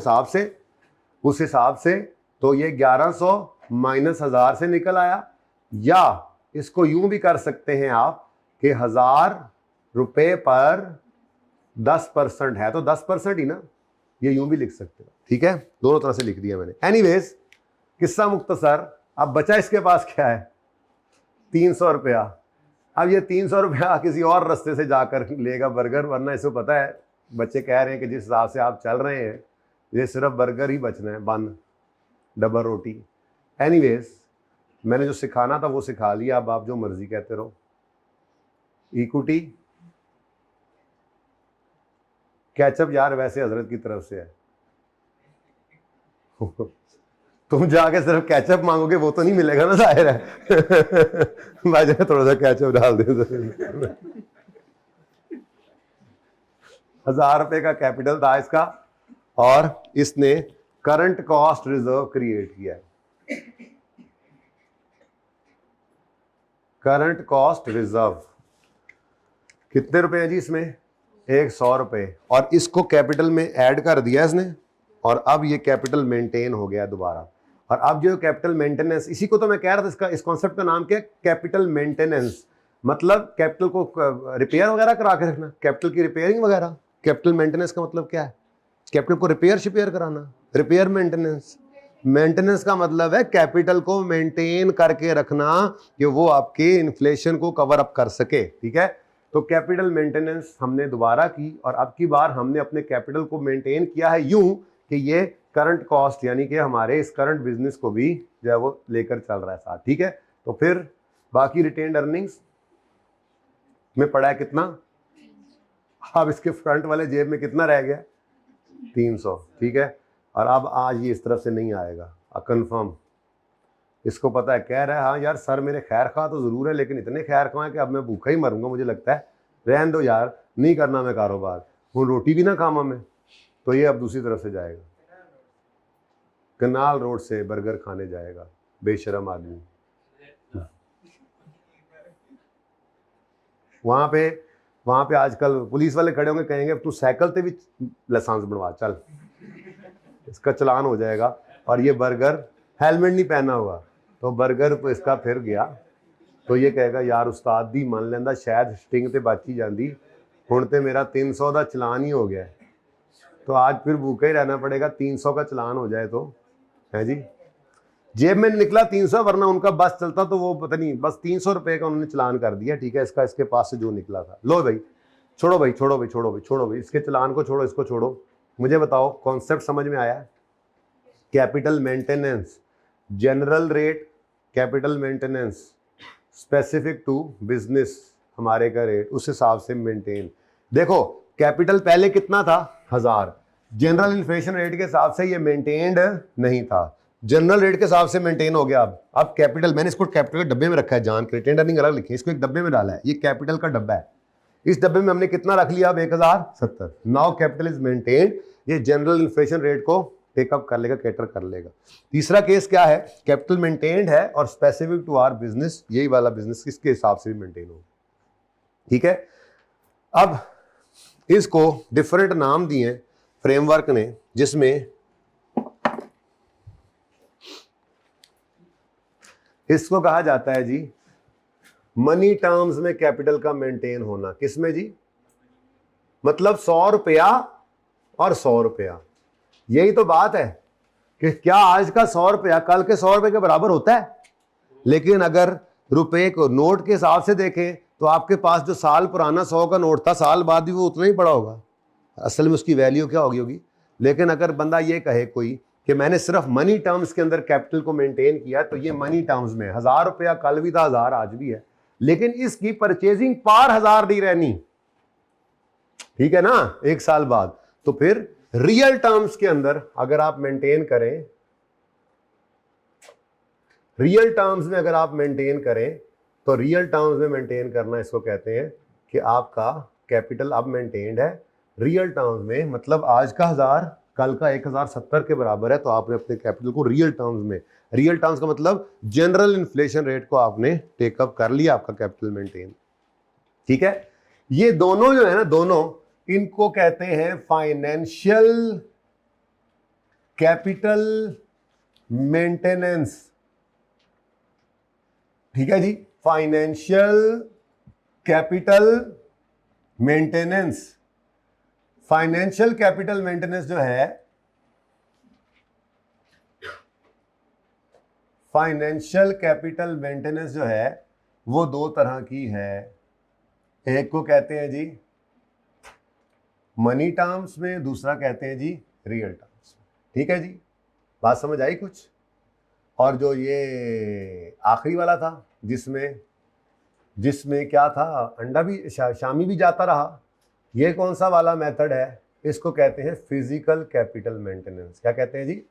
हिसाब से तो ये 1100 माइनस 1000 से निकल आया। या इसको यूं भी कर सकते हैं आप कि 1000 रुपए पर 10% है तो 10% ही ना, ये यूं भी लिख सकते हो, ठीक है। दोनों तरह से लिख दिया मैंने। एनीवेज, किस्सा मुख्तसर, अब बचा इसके पास क्या है, 300 रुपया। अब ये 300 रुपया किसी और रास्ते से जाकर लेगा बर्गर, वरना इसको पता है बच्चे कह रहे हैं कि जिस हिसाब से आप चल रहे हैं ये सिर्फ बर्गर ही बचना है, बन डबल रोटी। एनीवेज, मैंने जो सिखाना था वो सिखा लिया, अब आप जो मर्जी कहते रहो। इक्विटी कैचअप यार वैसे हजरत की तरफ से है तुम जाके सिर्फ कैचअप मांगोगे वो तो नहीं मिलेगा ना, जाहिर है भाई जाए थोड़ा सा कैचअप डाल दे। 1000 रुपए का कैपिटल था इसका और इसने करंट कॉस्ट रिजर्व क्रिएट किया है। करंट कॉस्ट रिजर्व कितने रुपए है जी इसमें, 100 रुपए, और इसको कैपिटल में ऐड कर दिया इसने, और अब ये कैपिटल मेंटेन हो गया दोबारा। और अब जो कैपिटल मेंटेनेंस, इसी को तो मैं कह रहा था, इसका इस कॉन्सेप्ट का नाम क्या है, कैपिटल मेंटेनेंस। मतलब कैपिटल को रिपेयर वगैरह करा के रखना, कैपिटल की रिपेयरिंग वगैरह। कैपिटल मेंटेनेंस का मतलब क्या है, कैपिटल को रिपेयर कराना, रिपेयर मेंटेनेंस। मेंटेनेंस का मतलब है कैपिटल को मेंटेन करके रखना कि वो आपके इन्फ्लेशन को कवर अप कर सके, ठीक है। तो कैपिटल मेंटेनेंस हमने दोबारा की, और अब की बार हमने अपने कैपिटल को मेंटेन किया है यूं कि ये करंट कॉस्ट यानी कि हमारे इस करंट बिजनेस को भी जो है वो लेकर चल रहा है साथ, ठीक है। तो फिर बाकी रिटेन्ड अर्निंग्स में पड़ा है कितना? अब इसके फ्रंट वाले जेब में कितना रह गया? 300, ठीक है। और अब आज ये इस तरफ से नहीं आएगा, कंफर्म। इसको पता है, कह रहा है हाँ यार सर मेरे खैर खा तो ज़रूर है, लेकिन इतने खैर खा है कि अब मैं भूखा ही मरूंगा, मुझे लगता है, रहन दो यार, नहीं करना मैं कारोबार, वो रोटी भी ना खामा मैं। तो ये अब दूसरी तरफ से जाएगा, कनाल रोड से बर्गर खाने जाएगा, बेशरम आदमी। वहाँ पे आजकल पुलिस वाले खड़े होंगे, कहेंगे तू साइकिल से भी लाइसेंस बनवा चल, इसका चलान हो जाएगा। और ये बर्गर, हेलमेट नहीं पहना हुआ, तो बर्गर तो इसका फिर गया। तो ये कहेगा यार उस्ताद दी मन लेंदा, शायद स्टिंग ते बच ही जाती, हुण ते मेरा 300 का चलान ही हो गया। तो आज फिर भूखा ही रहना पड़ेगा, 300 का चलान हो जाए तो, है जी। जेब में निकला 300, वरना उनका बस चलता तो वो पता नहीं, बस 300 रुपये का उन्होंने चलान कर दिया, ठीक है, इसका इसके पास से जो निकला था। लो भाई छोड़ो भाई, छोड़ो भाई, छोड़ो भाई, छोड़ो भाई, इसके चलान को छोड़ो, इसको छोड़ो। मुझे बताओ कॉन्सेप्ट समझ में आया? Capital maintenance, general rate, capital maintenance, specific to business हमारे का रेट, उस हिसाब से मेंटेन। देखो कैपिटल पहले कितना था? 1000। जनरल इन्फ्लेशन रेट के हिसाब से ये मेंटेन्ड नहीं था, जनरल रेट के हिसाब से मेंटेन हो गया। अब कैपिटल, मैंने इसको कैपिटल के डब्बे में रखा है, जान के टेंडर अलग लिखी है, इसको एक डब्बे में डाला है, ये कैपिटल का डब्बा है। इस डब्बे में हमने कितना रख लिया? अब 1070। नाउ कैपिटल इज मेंटेन्ड, ये जनरल इन्फ्लेशन रेट को टेकअप कर लेगा, कैटर कर लेगा। तीसरा केस क्या है? कैपिटल मेंटेन्ड है और स्पेसिफिक टू आवर बिजनेस, यही वाला बिजनेस किसके हिसाब से भी मेंटेन हो, ठीक है। अब इसको डिफरेंट नाम दिए फ्रेमवर्क ने, जिसमें इसको कहा जाता है जी मनी टर्म्स में कैपिटल का मेंटेन होना। किसमें जी? मतलब 100 रुपया और 100 रुपया, यही तो बात है कि क्या आज का 100 रुपया कल के 100 रुपये के बराबर होता है? लेकिन अगर रुपए को नोट के हिसाब से देखें तो आपके पास जो साल पुराना 100 का नोट था, साल बाद भी वो उतना ही पड़ा होगा, असल में उसकी वैल्यू क्या होगी। लेकिन अगर बंदा ये कहे कोई कि मैंने सिर्फ मनी टर्म्स के अंदर कैपिटल को मेंटेन किया, तो ये मनी टर्म्स में 1000 रुपया कल भी था, 1000 आज भी है, लेकिन इसकी परचेजिंग पार 1000 नहीं रहनी, ठीक है ना, एक साल बाद। तो फिर रियल टर्म्स के अंदर अगर आप मेंटेन करें, रियल टर्म्स में अगर आप मेंटेन करें, तो रियल टर्म्स में मेंटेन करना, इसको कहते हैं कि आपका कैपिटल अब मेंटेन्ड है रियल टर्म्स में, मतलब आज का 1000 कल का 1070 के बराबर है, तो आपने अपने कैपिटल को रियल टर्म्स में, रियल टर्म्स का मतलब जनरल इन्फ्लेशन रेट को आपने टेकअप कर लिया, आपका कैपिटल मेंटेन, ठीक है। ये दोनों जो है ना, दोनों, इनको कहते हैं फाइनेंशियल कैपिटल मेंटेनेंस, ठीक है जी, financial capital maintenance. Financial capital maintenance जो है, फाइनेंशियल कैपिटल मेंटेनेंस जो है वो दो तरह की है। एक को कहते हैं जी मनी टर्म्स में, दूसरा कहते हैं जी रियल टर्म्स में, ठीक है जी, बात समझ आई कुछ? और जो ये आखिरी वाला था, जिसमें क्या था, अंडा भी शामी भी जाता रहा, ये कौन सा वाला मेथड है? इसको कहते हैं फिजिकल कैपिटल मेंटेनेंस। क्या कहते हैं जी?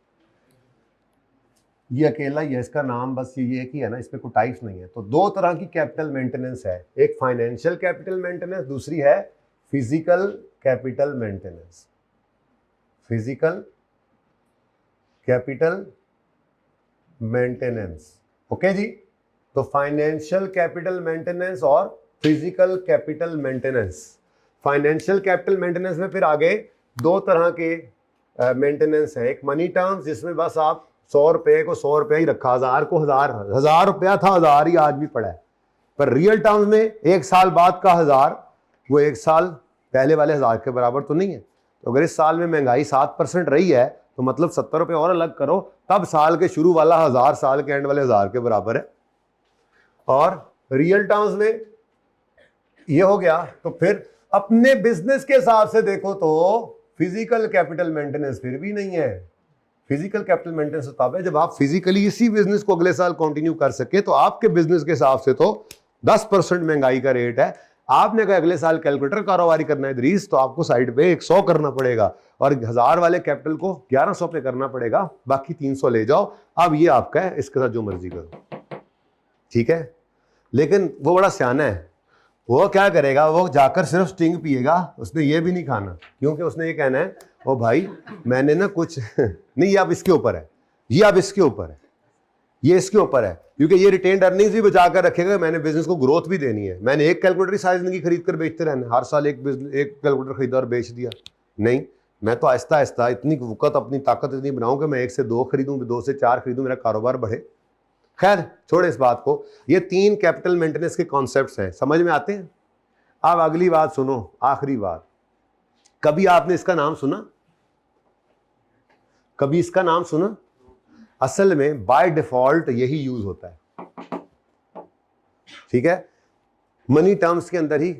ये अकेला ही है, इसका नाम बस ये एक ही है ना, इसमें कोई टाइप्स नहीं है। तो दो तरह की कैपिटल मेंटेनेंस है, एक फाइनेंशियल कैपिटल मेंटेनेंस, दूसरी है physical capital maintenance. Physical capital maintenance, okay जी। तो फाइनेंशियल कैपिटल मेंटेनेंस और physical capital maintenance. Financial capital maintenance में फिर आगे दो तरह के मेंटेनेंस है, एक मनी टर्म्स जिसमें बस आप 100 रुपये को 100 रुपया ही रखा, 1000 को 1000 रुपया था, 1000 ही आज भी पड़ा है। पर रियल टर्म्स में एक साल बाद का 1000 वो एक साल पहले वाले 1000 के बराबर तो नहीं है। तो अगर इस साल में महंगाई 7% रही है, तो मतलब 70 रुपये और अलग करो, तब साल के शुरू वाला 1000 साल के एंड वाले 1000 के बराबर है। और रियल टर्म्स में ये हो गया। तो फिर अपने बिजनेस के हिसाब से देखो तो फिजिकल कैपिटल मेंटेनेंस फिर भी नहीं है। फिजिकल कैपिटल मेंटेनेंस तब है जब आप फिजिकली इसी बिजनेस को अगले साल कंटिन्यू कर सके। तो आपके बिजनेस के हिसाब से तो 10% महंगाई का रेट है, आपने कहा अगले साल कैलकुलेटर कारोबारी करना है इदरीस, तो आपको साइड पे 100 करना पड़ेगा और 1000 वाले कैपिटल को 1100 पे करना पड़ेगा, बाकी 300 ले जाओ, अब ये आपका है, इसके साथ जो मर्जी करो, ठीक है। लेकिन वो बड़ा सियाना है, वो क्या करेगा, वो जाकर सिर्फ स्टिंग पिएगा, उसने ये भी नहीं खाना, क्योंकि उसने ये कहना है ओ भाई मैंने ना कुछ नहीं, ये अब इसके ऊपर है, ये अब इसके ऊपर है, ये इसके ऊपर है, क्योंकि ये रिटेन्ड अर्निंग्स भी बचा कर रखेगा, मैंने बिजनेस को ग्रोथ भी देनी है। मैंने एक कैलकुलेटर सारी जिंदगी खरीद कर बेचते रहना, हर साल एक कैलकुलेटर खरीदा और बेच दिया, नहीं, मैं तो आहिस्ता आहिस्ता इतनी वक़्त अपनी ताकत इतनी बनाऊं कि मैं 1 से 2 खरीदूं, 2 से 4 खरीदूं, मेरा कारोबार बढ़े। खैर छोड़े इस बात को, ये 3 कैपिटल मेंटेनेंस के कॉन्सेप्ट्स हैं, समझ में आते हैं। अब अगली बात सुनो, आखिरी बात, कभी आपने इसका नाम सुना, कभी इसका नाम सुना? असल में बाय डिफॉल्ट यही यूज होता है, ठीक है। मनी टर्म्स के अंदर ही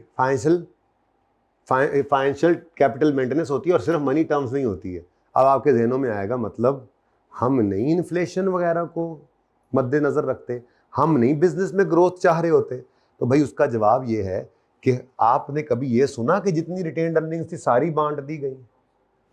फाइनेंशियल कैपिटल मेंटेनेंस होती है, और सिर्फ मनी टर्म्स नहीं होती है। अब आपके जहनों में आएगा मतलब हम नहीं इन्फ्लेशन वगैरह को मद्देनजर रखते, हम नहीं बिजनेस में ग्रोथ चाह रहे होते, तो भाई उसका जवाब ये है कि आपने कभी ये सुना कि जितनी रिटेन्ड अर्निंग्स थी सारी बांट दी गई?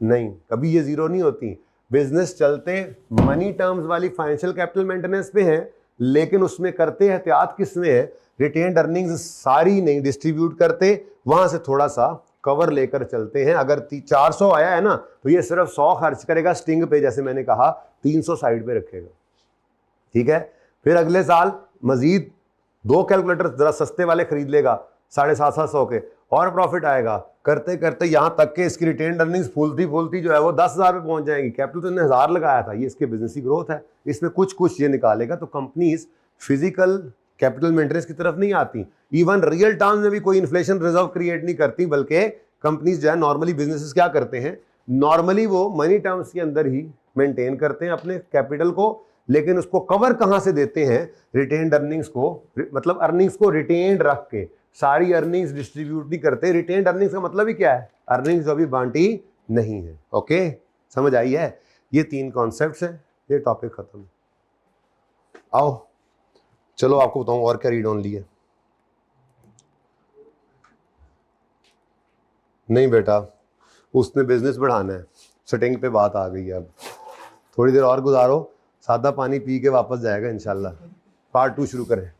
नहीं, कभी ये जीरो नहीं होती। बिजनेस चलते मनी टर्म्स वाली फाइनेंशियल कैपिटल मेंटेनेंस पे है, लेकिन उसमें करते एहतियात किसमें है, रिटेन्ड अर्निंग्स सारी नहीं डिस्ट्रीब्यूट करते, वहां से थोड़ा सा कवर लेकर चलते हैं। अगर 400 आया है ना, तो ये सिर्फ 100 खर्च करेगा स्टिंग पे, जैसे मैंने कहा 300 साइड पे रखेगा, ठीक है। फिर अगले साल मजीद 2 कैलकुलेटर जरा सस्ते वाले खरीद लेगा 750 के, और प्रॉफिट आएगा, करते करते यहां तक के इसकी रिटेन्ड अर्निंग्स फूलती जो है वो 10,000 पे पहुंच जाएंगी। कैपिटल तो इसने 1000 लगाया था, ये इसके बिजनेस की ग्रोथ है, इसमें कुछ ये निकालेगा। तो कंपनीज फिजिकल कैपिटल मेंटेनेंस की तरफ नहीं आती, इवन रियल टर्म्स में भी कोई इन्फ्लेशन रिजर्व क्रिएट नहीं करती, बल्कि कंपनीज जो है नॉर्मली बिजनेसेस क्या करते हैं, नॉर्मली वो मनी टर्म्स के अंदर ही मेंटेन करते हैं अपने कैपिटल को, लेकिन उसको कवर कहां से देते हैं, रिटेन्ड अर्निंग्स को, मतलब अर्निंग्स को रिटेन्ड रख के, सारी अर्निंग्स डिस्ट्रीब्यूट नहीं करते। रिटेन्ड अर्निंग्स का मतलब ही क्या है, अर्निंग्स जो अभी बांटी नहीं है। ओके, समझ आई है? ये 3 कॉन्सेप्ट्स हैं, ये टॉपिक खत्म। आओ चलो आपको बताऊं और क्या रीड ऑनली है। नहीं बेटा, उसने बिजनेस बढ़ाना है, सेटिंग पे बात आ गई है। अब थोड़ी देर और गुजारो, सादा पानी पी के वापस जाएगा इंशाल्लाह। पार्ट 2 शुरू करें।